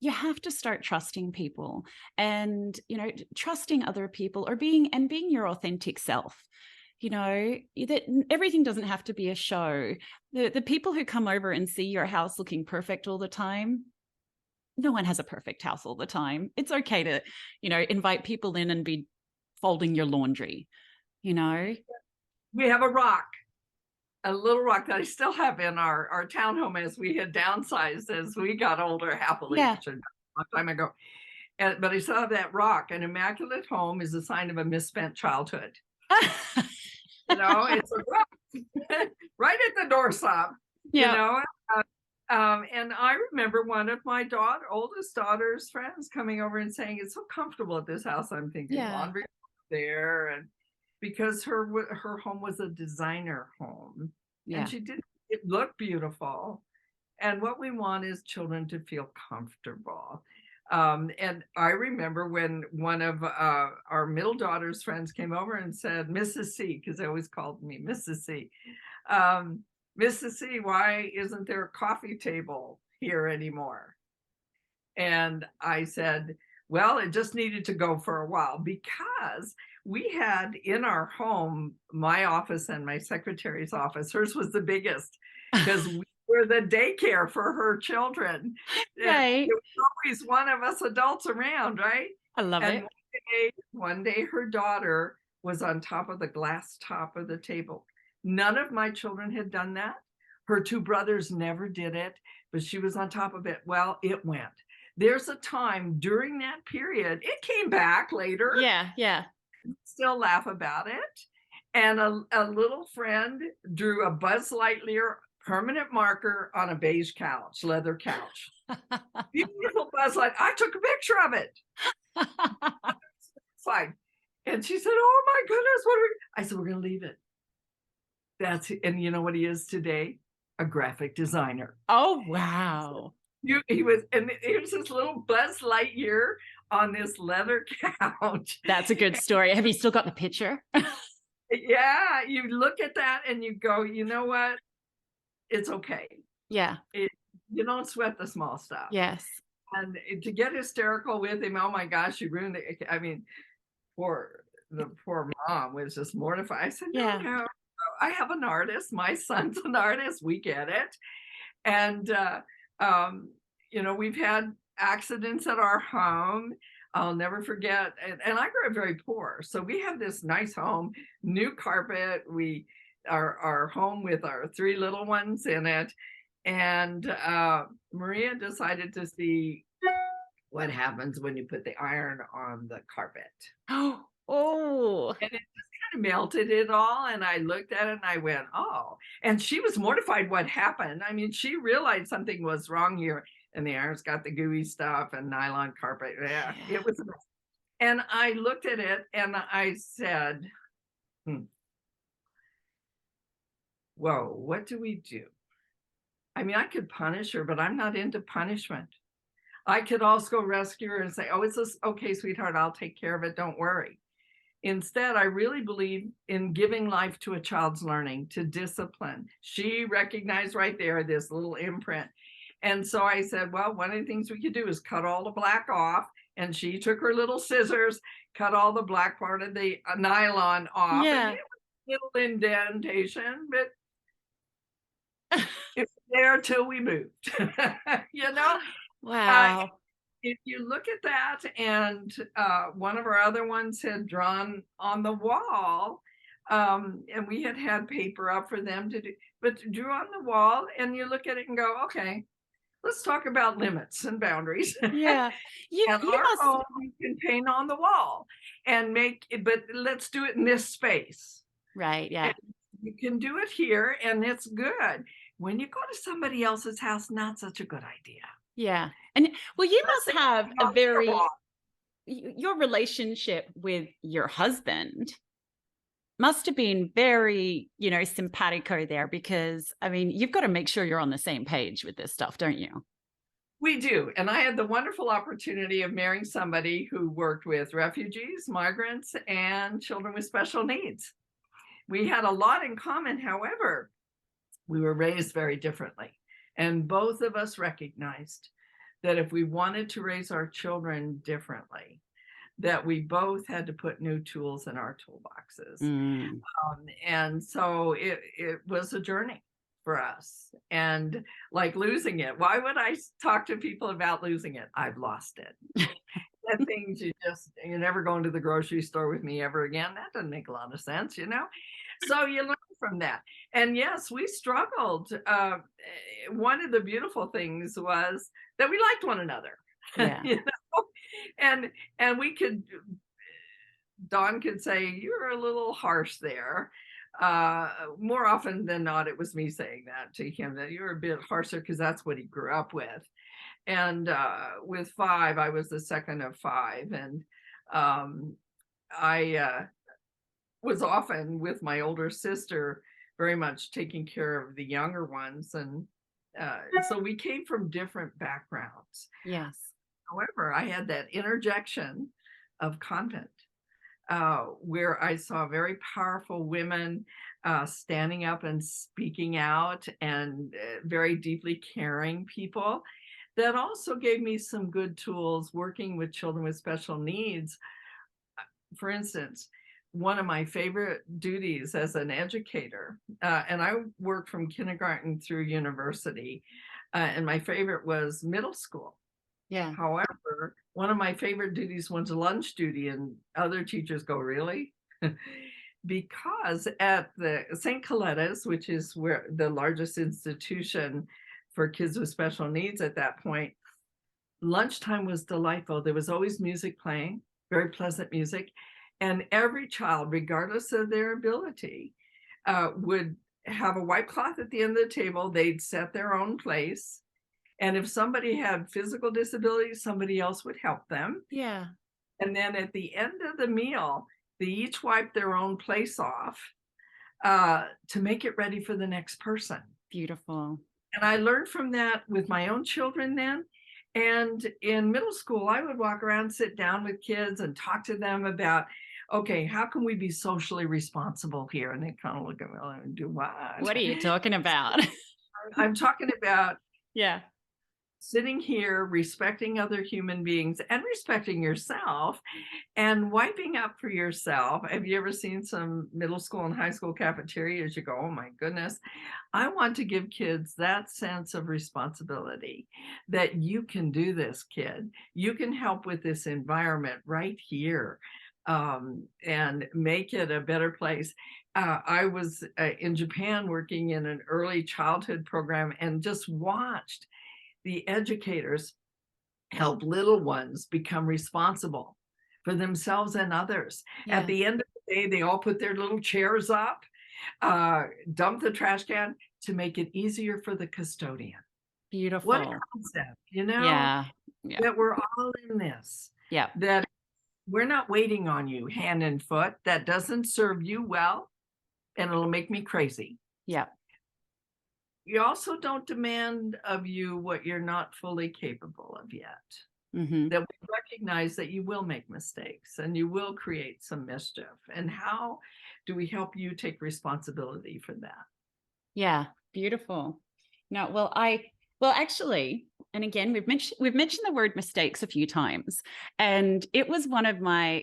you have to start trusting people and, trusting other people or being your authentic self. That everything doesn't have to be a show. The people who come over and see your house looking perfect all the time, no one has a perfect house all the time. It's okay to, invite people in and be folding your laundry, you know? We have a little rock that I still have in our townhome as we had downsized as we got older happily, Yeah. which a long time ago. But I still have that rock. An immaculate home is a sign of a misspent childhood. It's a rock right at the doorstop, Yeah. And I remember one of my oldest daughter's friends coming over and saying, "It's so comfortable at this house." I'm thinking Yeah. laundry there, and because her home was a designer home, and Yeah. it looked beautiful. And what we want is children to feel comfortable. And I remember when one of our middle daughter's friends came over and said, "Mrs. C," because they always called me Mrs. C. "Mrs. C, why isn't there a coffee table here anymore?" And I said, well, it just needed to go for a while because we had in our home, my office and my secretary's office, hers was the biggest because we were the daycare for her children. Right. There was always one of us adults around, right? I love And it. one day her daughter was on top of the glass top of the table. None of my children had done that. Her two brothers never did it, but she was on top of it. Well, it went. There's a time during that period, it came back later, Yeah. Yeah. still laugh about it. And a little friend drew a Buzz Lightyear permanent marker on a beige couch, leather couch. Beautiful Buzz Lightyear. I took a picture of it. Fine. And she said, "Oh my goodness, what are we?" I said, "We're going to leave it." And you know what he is today? A graphic designer. Oh, wow. He was this little Buzz Lightyear on this leather couch. That's a good story. Have you still got the picture? Yeah, you look at that and you go, you know what? It's okay. Yeah. You don't sweat the small stuff. Yes. And to get hysterical with him, oh my gosh, you ruined it. I mean, the poor mom was just mortified. I said, no, Yeah. no, I have an artist. My son's an artist. We get it. And, we've had accidents at our home. I'll never forget. And I grew up very poor. So we have this nice home, new carpet. Our home with our 3 little ones in it. And Maria decided to see what happens when you put the iron on the carpet. Oh. And it just kind of melted it all. And I looked at it and I went, oh. And she was mortified what happened. I mean, she realized something was wrong here. And the iron's got the gooey stuff and nylon carpet. Yeah, it was. And I looked at it and I said, whoa, what do we do? I mean, I could punish her, but I'm not into punishment. I could also go rescue her and say, oh, it's okay, sweetheart, I'll take care of it. Don't worry. Instead, I really believe in giving life to a child's learning, to discipline. She recognized right there this little imprint. And so I said, well, one of the things we could do is cut all the black off. And she took her little scissors, cut all the black part of the nylon off. Yeah. And it was a little indentation, but it's there till we moved. Wow. If you look at that, and one of our other ones had drawn on the wall, and we had paper up for them to do, but drew on the wall, and you look at it and go, okay, let's talk about limits and boundaries. Yeah. You And our must. home, you can paint on the wall and make it, but let's do it in this space. Right. Yeah. And you can do it here, and it's good. When you go to somebody else's house, not such a good idea. Yeah. And well, you must have a very, wall. your relationship with your husband must have been very, simpatico there, because I mean, you've got to make sure you're on the same page with this stuff, don't you? We do. And I had the wonderful opportunity of marrying somebody who worked with refugees, migrants, and children with special needs. We had a lot in common. However, we were raised very differently. And both of us recognized that if we wanted to raise our children differently, that we both had to put new tools in our toolboxes. And so it was a journey for us. And like losing it, why would I talk to people about losing it? I've lost it. That things you never go into the grocery store with me ever again. That doesn't make a lot of sense, So you learn from that. And yes, we struggled. One of the beautiful things was that we liked one another. Yeah. And we could, Dawn could say, you're a little harsh there. More often than not, it was me saying that to him, that you're a bit harsher, because that's what he grew up with. And with 5, I was the second of 5. And I was often with my older sister, very much taking care of the younger ones. And so we came from different backgrounds. Yes. However, I had that interjection of convent, where I saw very powerful women standing up and speaking out, and very deeply caring people. That also gave me some good tools working with children with special needs. For instance, one of my favorite duties as an educator, and I worked from kindergarten through university, and my favorite was middle school. Yeah. However, one of my favorite duties was lunch duty, and other teachers go, really? Because at the St. Coletta's, which is where the largest institution for kids with special needs at that point, lunchtime was delightful. There was always music playing, very pleasant music. And every child, regardless of their ability, would have a white cloth at the end of the table. They'd set their own place. And if somebody had physical disabilities, somebody else would help them. Yeah. And then at the end of the meal, they each wipe their own place off to make it ready for the next person. Beautiful. And I learned from that with my own children then. And in middle school, I would walk around, sit down with kids and talk to them about, okay, how can we be socially responsible here? And they kind of look at me and do what? What are you talking about? I'm talking about Yeah. sitting here, respecting other human beings and respecting yourself and wiping up for yourself. Have you ever seen some middle school and high school cafeterias? You go, oh my goodness. I want to give kids that sense of responsibility that you can do this, kid. You can help with this environment right here, and make it a better place. I was in Japan working in an early childhood program and just watched the educators help little ones become responsible for themselves and others. Yeah. At the end of the day, they all put their little chairs up, dump the trash can to make it easier for the custodian. Beautiful. What a concept, Yeah. Yeah. that we're all in this, Yeah. that we're not waiting on you hand and foot. That doesn't serve you well, and it'll make me crazy. Yeah. You also don't demand of you what you're not fully capable of yet. Mm-hmm. That we recognize that you will make mistakes and you will create some mischief. And how do we help you take responsibility for that? Yeah. Beautiful. No, well, actually, and again, we've mentioned the word mistakes a few times, and it was one of my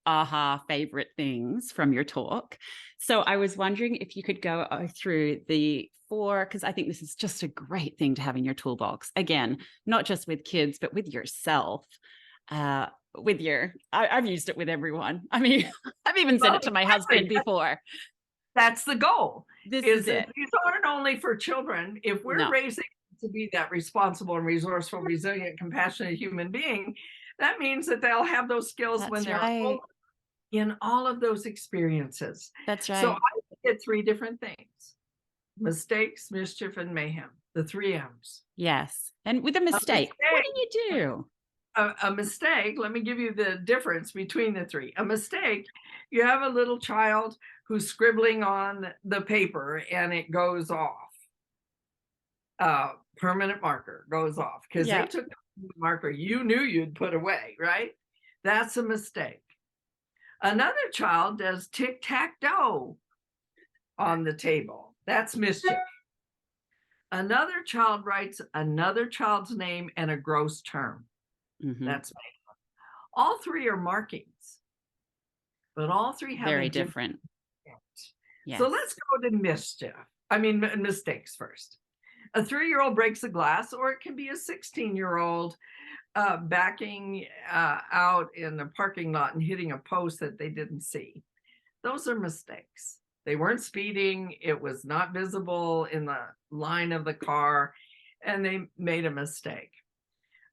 aha favorite things from your talk. So I was wondering if you could go through the 4, because I think this is just a great thing to have in your toolbox. Again, not just with kids, but with yourself. I've used it with everyone. I mean, I've even said it to my husband before. That's the goal. This is it. These aren't only for children. If we're raising to be that responsible and resourceful, resilient, compassionate human being, that means that they'll have those skills when they're older in all of those experiences. That's right. So I did 3 different things: mistakes, mischief, and mayhem. The 3 M's. Yes. And with a mistake, what do you do? A mistake, let me give you the difference between the 3. A mistake, you have a little child who's scribbling on the paper and it goes off. Permanent marker goes off because they took the marker you knew you'd put away, right? That's a mistake. Another child does tic-tac-toe on the table. That's mischief. Another child writes another child's name and a gross term. Mm-hmm. That's mayhem. All 3 are markings, but all 3 have very different. Yes. So let's go to mistakes first. A 3-year-old breaks a glass, or it can be a 16-year-old backing out in the parking lot and hitting a post that they didn't see. Those are mistakes. They weren't speeding. It was not visible in the line of the car, and they made a mistake.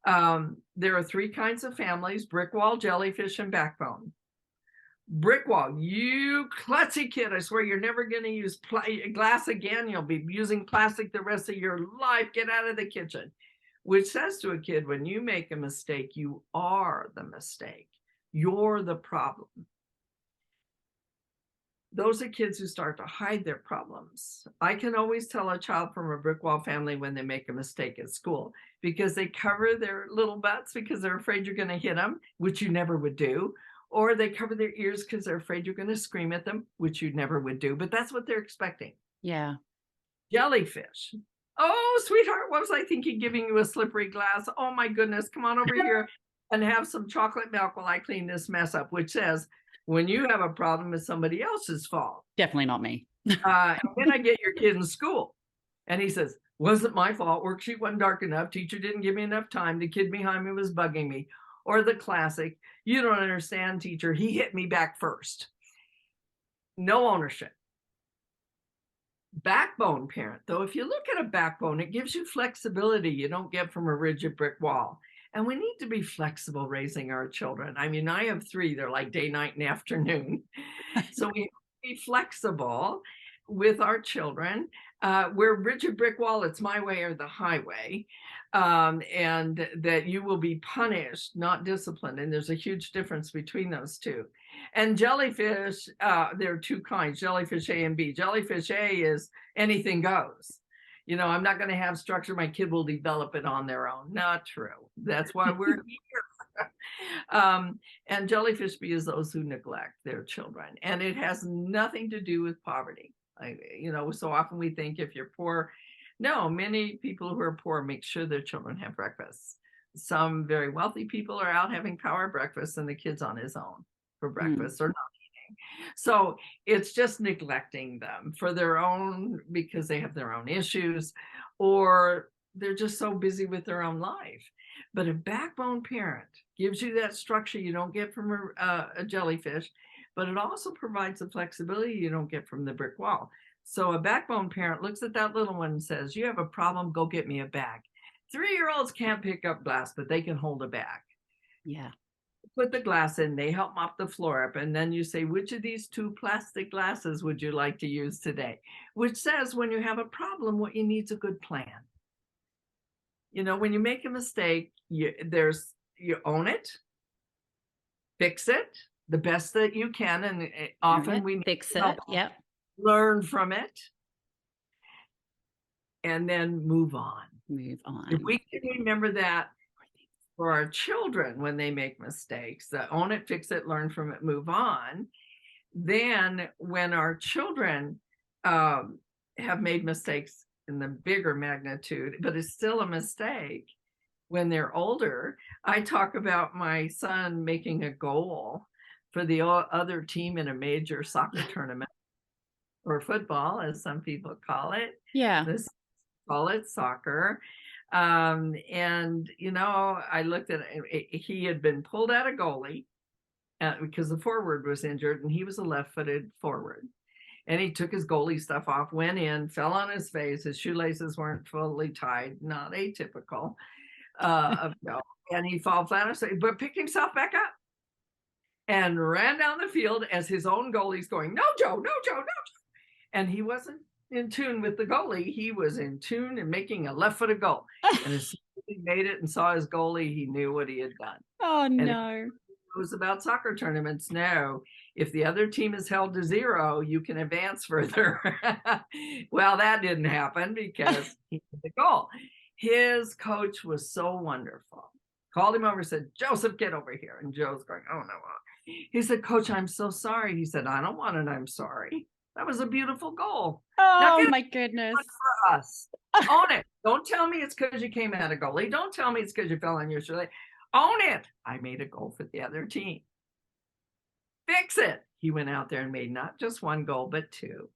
There are 3 kinds of families: brick wall, jellyfish, and backbone. Brick wall, you klutzy kid, I swear you're never going to use glass again. You'll be using plastic the rest of your life. Get out of the kitchen. Which says to a kid, when you make a mistake, you are the mistake. You're the problem. Those are kids who start to hide their problems. I can always tell a child from a brick wall family when they make a mistake at school, because they cover their little butts because they're afraid you're going to hit them, which you never would do. Or they cover their ears because they're afraid you're going to scream at them, which you never would do. But that's what they're expecting. Yeah. Jellyfish. Oh, sweetheart, what was I thinking giving you a slippery glass? Oh, my goodness. Come on over here and have some chocolate milk while I clean this mess up, which says, when you have a problem, it's somebody else's fault. Definitely not me. And then I get your kid in school and he says, wasn't my fault. Worksheet wasn't dark enough. Teacher didn't give me enough time. The kid behind me was bugging me. Or the classic, you don't understand, teacher. He hit me back first. No ownership. Backbone parent, though, if you look at a backbone, it gives you flexibility you don't get from a rigid brick wall. And we need to be flexible raising our children. I mean, I have 3. They're like day, night, and afternoon. So we have to be flexible with our children. We're rigid brick wall, it's my way or the highway. And that you will be punished, not disciplined. And there's a huge difference between those 2. And jellyfish, there are 2 kinds, jellyfish A and B. Jellyfish A is anything goes. You know, I'm not going to have structure. My kid will develop it on their own. Not true. That's why we're here. And jellyfish be as those who neglect their children. And it has nothing to do with poverty. You know, so often we think if you're poor, no, many people who are poor make sure their children have breakfast. Some very wealthy people are out having power breakfast and the kid's on his own for breakfast or not eating. So it's just neglecting them for their own, because they have their own issues, or they're just so busy with their own life. But a backbone parent gives you that structure you don't get from a jellyfish, but it also provides the flexibility you don't get from the brick wall. So a backbone parent looks at that little one and says, you have a problem, go get me a bag. 3-year-olds can't pick up glass, but they can hold a bag. Yeah. Put the glass in, they help mop the floor up, and then you say, which of these 2 plastic glasses would you like to use today? Which says when you have a problem, what you need is a good plan. You know, when you make a mistake, you own it, fix it the best that you can, and often we fix it. Yep. Learn from it, and then move on. Move on. If we can remember that for our children when they make mistakes, that own it, fix it, learn from it, move on, then when our children have made mistakes in the bigger magnitude, but it's still a mistake when they're older. I talk about my son making a goal for the other team in a major soccer tournament, or football, as some people call it. Yeah. This call it soccer. And, you know, I looked at it, he had been pulled out of goalie because the forward was injured, and he was a left-footed forward. And he took his goalie stuff off, went in, fell on his face. His shoelaces weren't fully tied, not atypical of no. And he fell flat on his face, but picked himself back up and ran down the field as his own goalie's going, no, Joe, no, Joe, no, Joe. And he wasn't in tune with the goalie. He was in tune and making a left-footed goal. And as soon as he made it and saw his goalie, he knew what he had done. Oh, and no. It was about soccer tournaments. No, if the other team is held to 0, you can advance further. Well, that didn't happen because he hit the goal. His coach was so wonderful. Called him over and said, Joseph, get over here. And Joe's going, oh, no. He said, Coach, I'm so sorry. He said, I don't want it. I'm sorry. That was a beautiful goal. Oh, my goodness. For us. Own it. Don't tell me it's because you came out of goalie. Don't tell me it's because you fell on your shoulder. Own it. I made a goal for the other team. Fix it. He went out there and made not just 1 goal, but 2.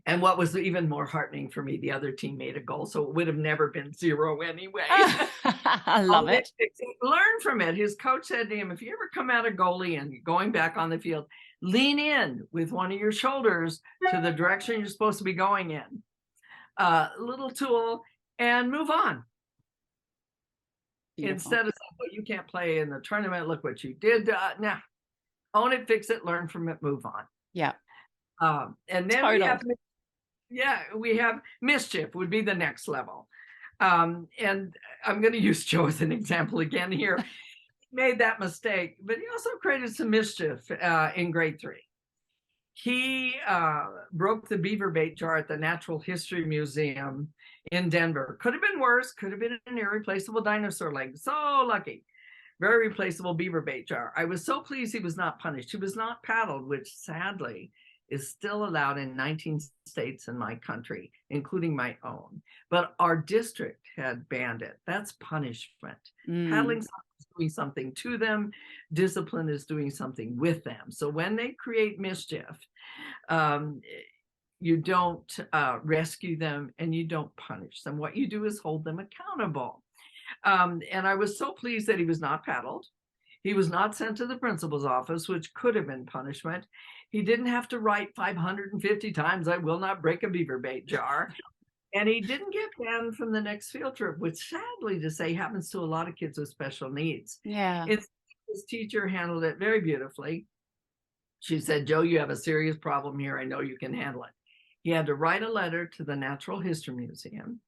And what was even more heartening for me, the other team made a goal, so it would have never been 0 anyway. I love it. Learn from it. His coach said to him, if you ever come out of goalie and going back on the field, lean in with one of your shoulders to the direction you're supposed to be going in. Little tool, and move on. Beautiful. Instead of saying, well, you can't play in the tournament, look what you did. Now, own it, fix it, learn from it, move on. Yeah. And then we have mischief would be the next level. And I'm going to use Joe as an example again here. He made that mistake, but he also created some mischief in grade 3. He broke the beaver bait jar at the Natural History Museum in Denver. Could have been worse. Could have been an irreplaceable dinosaur leg. So lucky. Very replaceable beaver bait jar. I was so pleased he was not punished. He was not paddled, which sadly is still allowed in 19 states in my country, including my own. But our district had banned it. That's punishment. Paddling is doing something to them. Discipline is doing something with them. So when they create mischief, you don't rescue them and you don't punish them. What you do is hold them accountable. And I was so pleased that he was not paddled. He was not sent to the principal's office, which could have been punishment. He didn't have to write 550 times, I will not break a beaver bait jar. And he didn't get banned from the next field trip, which sadly to say happens to a lot of kids with special needs. Yeah. His teacher handled it very beautifully. She said, Joe, you have a serious problem here. I know you can handle it. He had to write a letter to the Natural History Museum.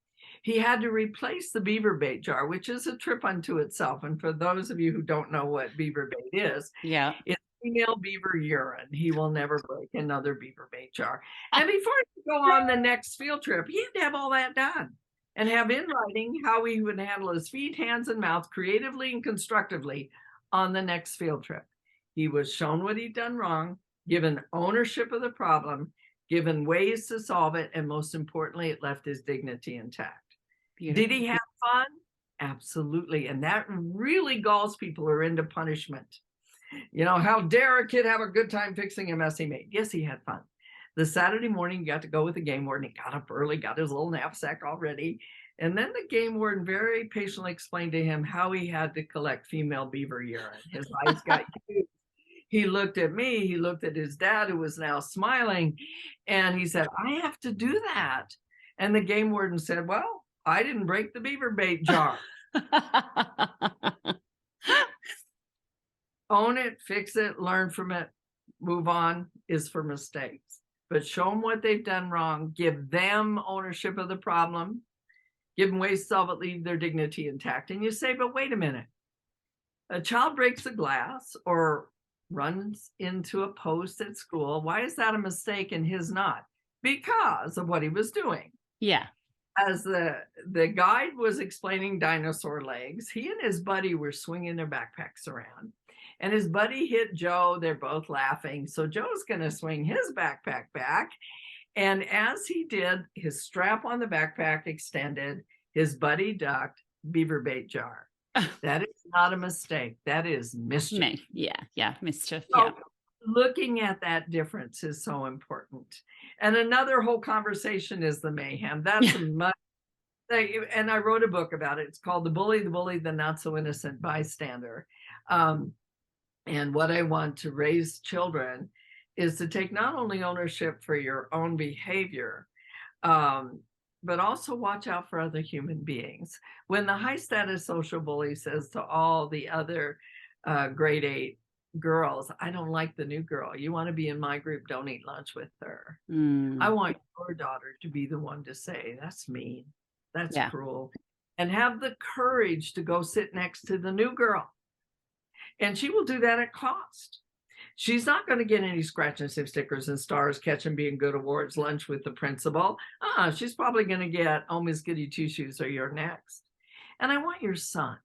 He had to replace the beaver bait jar, which is a trip unto itself. And for those of you who don't know what beaver bait is, yeah, it's female beaver urine. He will never break another beaver bait jar. And before he go on the next field trip, he had to have all that done and have in writing how he would handle his feet, hands, and mouth creatively and constructively on the next field trip. He was shown what he'd done wrong, given ownership of the problem, given ways to solve it, and most importantly, it left his dignity intact. Beautiful. Did he have fun? Absolutely. And that really galls people who are into punishment. You know, how dare a kid have a good time fixing a mess he made? Yes, he had fun. The Saturday morning, he got to go with the game warden. He got up early, got his little knapsack all ready. And then the game warden very patiently explained to him how he had to collect female beaver urine. His eyes got huge. He looked at me, he looked at his dad, who was now smiling, and he said, I have to do that. And the game warden said, well, I didn't break the beaver bait jar. Own it, fix it, learn from it, move on is for mistakes. But show them what they've done wrong, give them ownership of the problem, give them ways to solve it, leave their dignity intact. And you say, but wait a minute. A child breaks a glass or runs into a post at school. Why is that a mistake and his not? Because of what he was doing. Yeah. As the guide was explaining dinosaur legs, he and his buddy were swinging their backpacks around. And his buddy hit Joe. They're both laughing. So Joe's going to swing his backpack back. And as he did, his strap on the backpack extended. His buddy ducked, beaver bait jar. That is not a mistake. That is mischief. Yeah, mischief. So Yeah. Looking at that difference is so important. And another whole conversation is the mayhem. That's much. And I wrote a book about it. It's called The Bully, the Not So Innocent Bystander. And what I want to raise children is to take not only ownership for your own behavior, but also watch out for other human beings. When the high status social bully says to all the other grade 8 girls, I don't like the new girl. You want to be in my group, don't eat lunch with her. I want your daughter to be the one to say, that's mean, that's cruel. And have the courage to go sit next to the new girl. And she will do that at cost. She's not going to get any scratch and sniff stickers and stars, catch and being good awards, lunch with the principal. She's probably going to get, oh, Miss Goody Two Shoes, or you're next. And I want your son,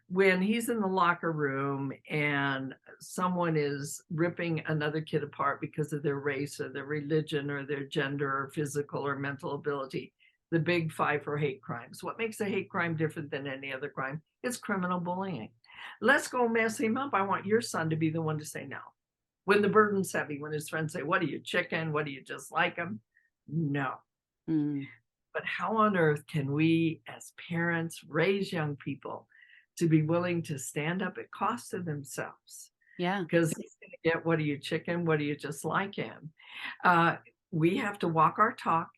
when he's in the locker room and someone is ripping another kid apart because of their race or their religion or their gender or physical or mental ability, the big 5 for hate crimes. What makes a hate crime different than any other crime? It's criminal bullying. Let's go mess him up. I want your son to be the one to say no. When the burden's heavy, when his friends say, what are you, chicken? What do you just like him? No. But how on earth can we as parents raise young people to be willing to stand up at cost to themselves? Yeah. Because he's going to get, what are you, chicken? What do you just like him? We have to walk our talk.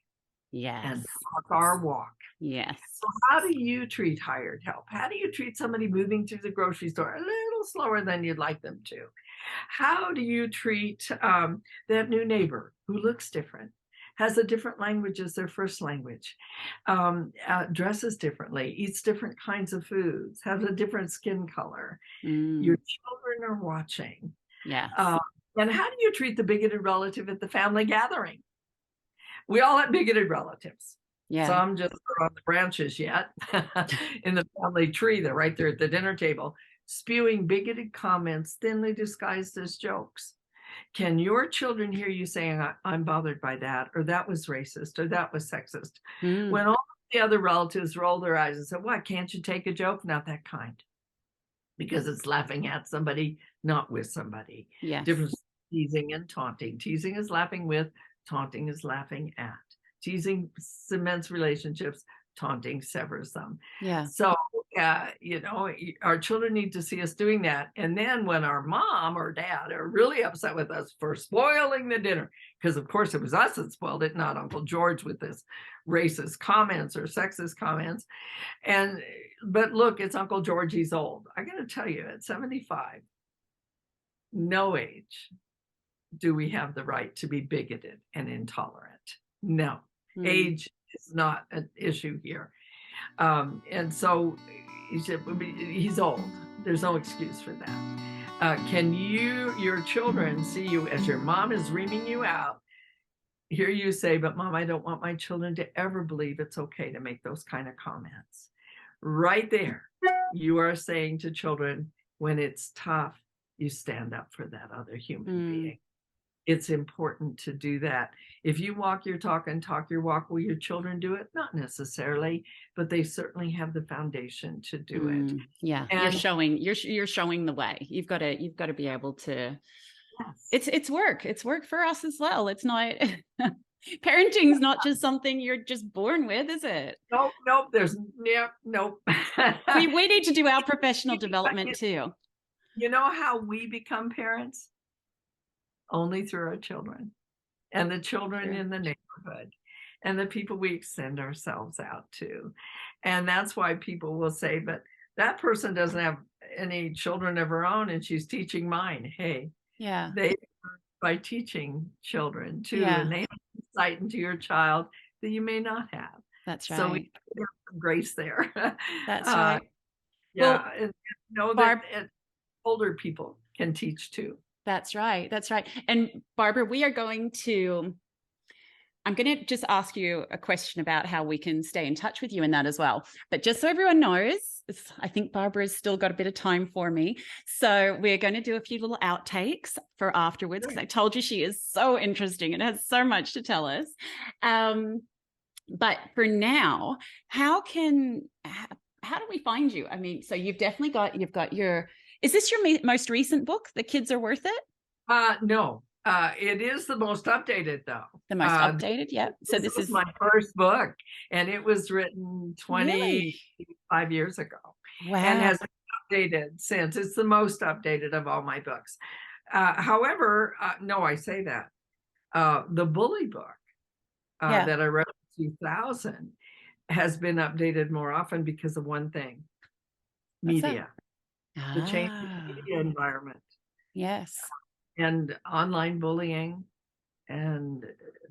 Yes. And talk our walk. Yes. So how do you treat hired help? How do you treat somebody moving through the grocery store a little slower than you'd like them to? How do you treat that new neighbor who looks different, has a different language as their first language, dresses differently, eats different kinds of foods, has a different skin color? Your children are watching. Yes. And how do you treat the bigoted relative at the family gathering? We all have bigoted relatives. Yeah. Some just are on the branches yet in the family tree. They're right there at the dinner table, spewing bigoted comments thinly disguised as jokes. Can your children hear you saying, I'm bothered by that, or that was racist, or that was sexist? When all the other relatives roll their eyes and say, what, can't you take a joke? Not that kind. Because it's laughing at somebody, not with somebody. Yes. Difference teasing and taunting. Teasing is laughing with, taunting is laughing at. Teasing cements relationships, taunting severs them. Yeah. So, our children need to see us doing that. And then when our mom or dad are really upset with us for spoiling the dinner, because of course it was us that spoiled it, not Uncle George with his racist comments or sexist comments. But look, it's Uncle George, he's old. I got to tell you, at 75, no age do we have the right to be bigoted and intolerant. No, age is not an issue here. And so he's old. There's no excuse for that. Can your children see you as your mom is reaming you out, hear you say, but mom, I don't want my children to ever believe it's okay to make those kind of comments. Right there, you are saying to children, when it's tough, you stand up for that other human being. It's important to do that. If you walk your talk and talk your walk, will your children do it? Not necessarily, but they certainly have the foundation to do it. Yeah, And you're showing the way. You've got to be able to. yes. It's work. It's work for us as well. It's not parenting's not just something you're just born with, is it? Nope, nope. Nope. We need to do our professional development too. You know how we become parents? Only through our children and the children in the neighborhood and the people we extend ourselves out to. And that's why people will say, but that person doesn't have any children of her own and she's teaching mine. Hey, Yeah, they by teaching children too, yeah, and they have insight into your child that you may not have. that's So we right. have some grace there. That's right. Yeah, Well, and know Barb, that older people can teach too. that's right. That's right. And Barbara, I'm going to just ask you a question about how we can stay in touch with you in that as well. But just so everyone knows, I think Barbara's still got a bit of time for me. So we're going to do a few little outtakes for afterwards, because I told you she is so interesting and has so much to tell us. But for now, how do we find you? I mean, so you've got is this your most recent book, The Kids Are Worth It? No, it is the most updated though. The most updated, yeah. So this is my first book, and it was written 25 years ago. Wow. And has been updated since. It's the most updated of all my books. However, no, I say that. The Bully book that I wrote in 2000 has been updated more often because of one thing: media. The change in the media environment. Yes. And online bullying and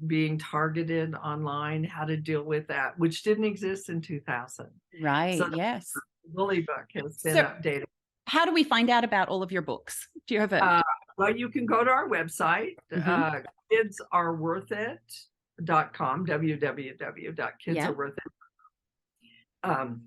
being targeted online, how to deal with that, which didn't exist in 2000. Right, so yes. The Bully book has been updated. How do we find out about all of your books? Do you have a... well, you can go to our website, kidsareworthit.com, www.kidsareworthit.com.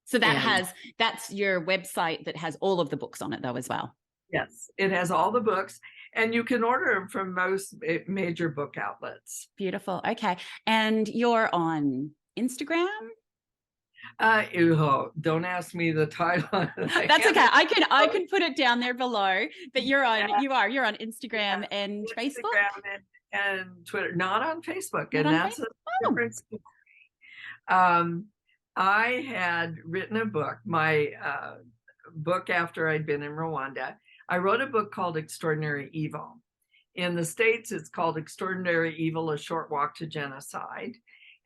So that's your website that has all of the books on it though as well. Yes, it has all the books, and you can order them from most major book outlets. Beautiful. Okay. And you're on Instagram? Don't ask me the title. That's okay. I can put it down there below. But you're on Instagram and Facebook? Instagram and Twitter. Not on Facebook. Not and on that's Facebook? a difference. I had written a book, my book after I'd been in Rwanda. I wrote a book called Extraordinary Evil. In the States, it's called Extraordinary Evil, A Short Walk to Genocide.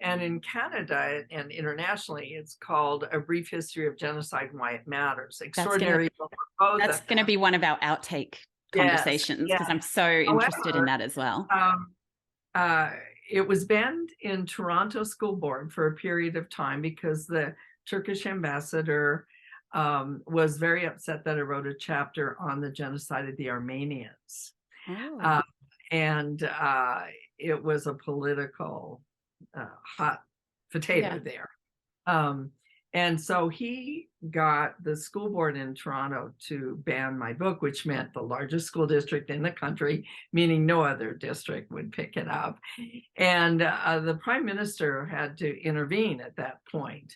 And in Canada and internationally, it's called A Brief History of Genocide and Why It Matters. Extraordinary Evil. That's going to be one of our outtake conversations, because I'm so interested in that as well. It was banned in Toronto School Board for a period of time because the Turkish ambassador was very upset that I wrote a chapter on the genocide of the Armenians. And it was a political hot potato there. And so he got the school board in Toronto to ban my book, which meant the largest school district in the country, meaning no other district would pick it up. And the prime minister had to intervene at that point.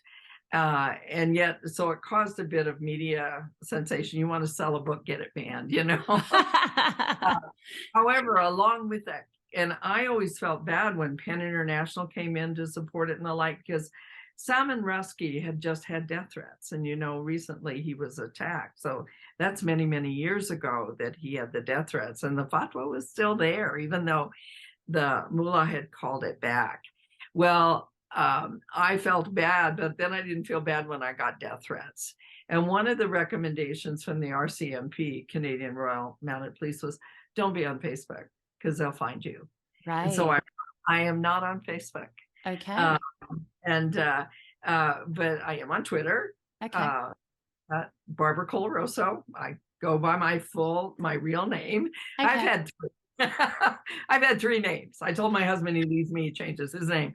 And yet, so it caused a bit of media sensation. You want to sell a book, get it banned, you know. However, along with that, and I always felt bad when Penn International came in to support it and the like, because Salman Rushdie had just had death threats, and you know, recently he was attacked. So that's many, many years ago that he had the death threats, and the fatwa was still there, even though the mullah had called it back. Well, I felt bad, but then I didn't feel bad when I got death threats. And one of the recommendations from the RCMP, Canadian Royal Mounted Police, was don't be on Facebook because they'll find you. Right. And so I am not on Facebook. Okay. But I am on Twitter. Okay. Barbara Coloroso. I go by my real name. Okay. I've had I've had 3 names. I told my husband he leaves me, he changes his name.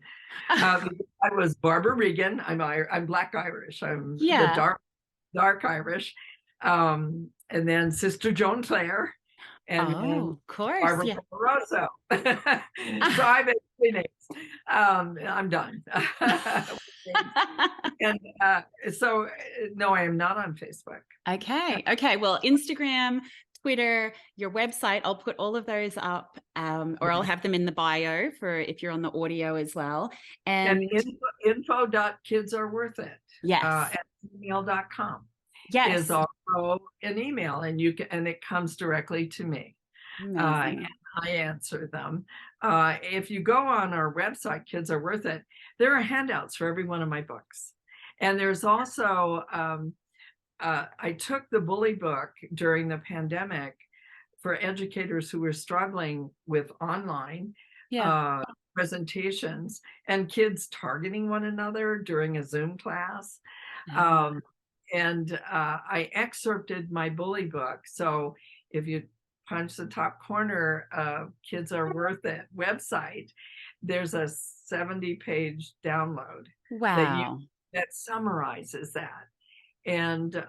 I was Barbara Regan. I'm Black Irish. I'm the Yeah. dark Irish. And then Sister Joan Clare, and then Oh, of course. Barbara Yeah. Coloroso. So I've had 3 names. I'm done. And so no, I am not on Facebook. Okay. Okay. Well, Instagram, Twitter, your website, I'll put all of those up, or I'll have them in the bio for if you're on the audio as well. And And info.kidsareworthit yes. at gmail.com Yes. is also an email, and it comes directly to me. Amazing. And I answer them. If you go on our website, Kids Are Worth It, there are handouts for every one of my books. And there's also, I took the bully book during the pandemic for educators who were struggling with online presentations and kids targeting one another during a Zoom class. And I excerpted my bully book. So if you punch the top corner of Kids Are Worth It website, there's a 70-page download Wow. that summarizes that. And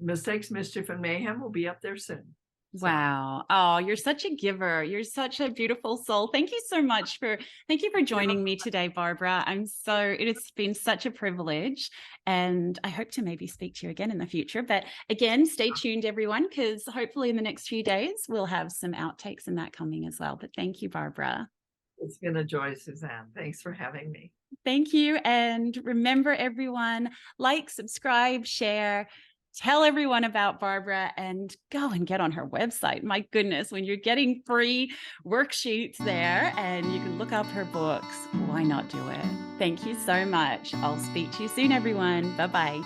Mistakes, Mischief, and Mayhem will be up there soon. So. Wow. Oh, you're such a giver. You're such a beautiful soul. Thank you so much thank you for joining me today, Barbara. It has been such a privilege, and I hope to maybe speak to you again in the future. But again, stay tuned, everyone, because hopefully in the next few days, we'll have some outtakes and that coming as well. But thank you, Barbara. It's been a joy, Suzanne. Thanks for having me. Thank you. And remember, everyone, like, subscribe, share, tell everyone about Barbara, and go and get on her website. My goodness, when you're getting free worksheets there and you can look up her books, why not do it? Thank you so much. I'll speak to you soon, everyone. Bye-bye.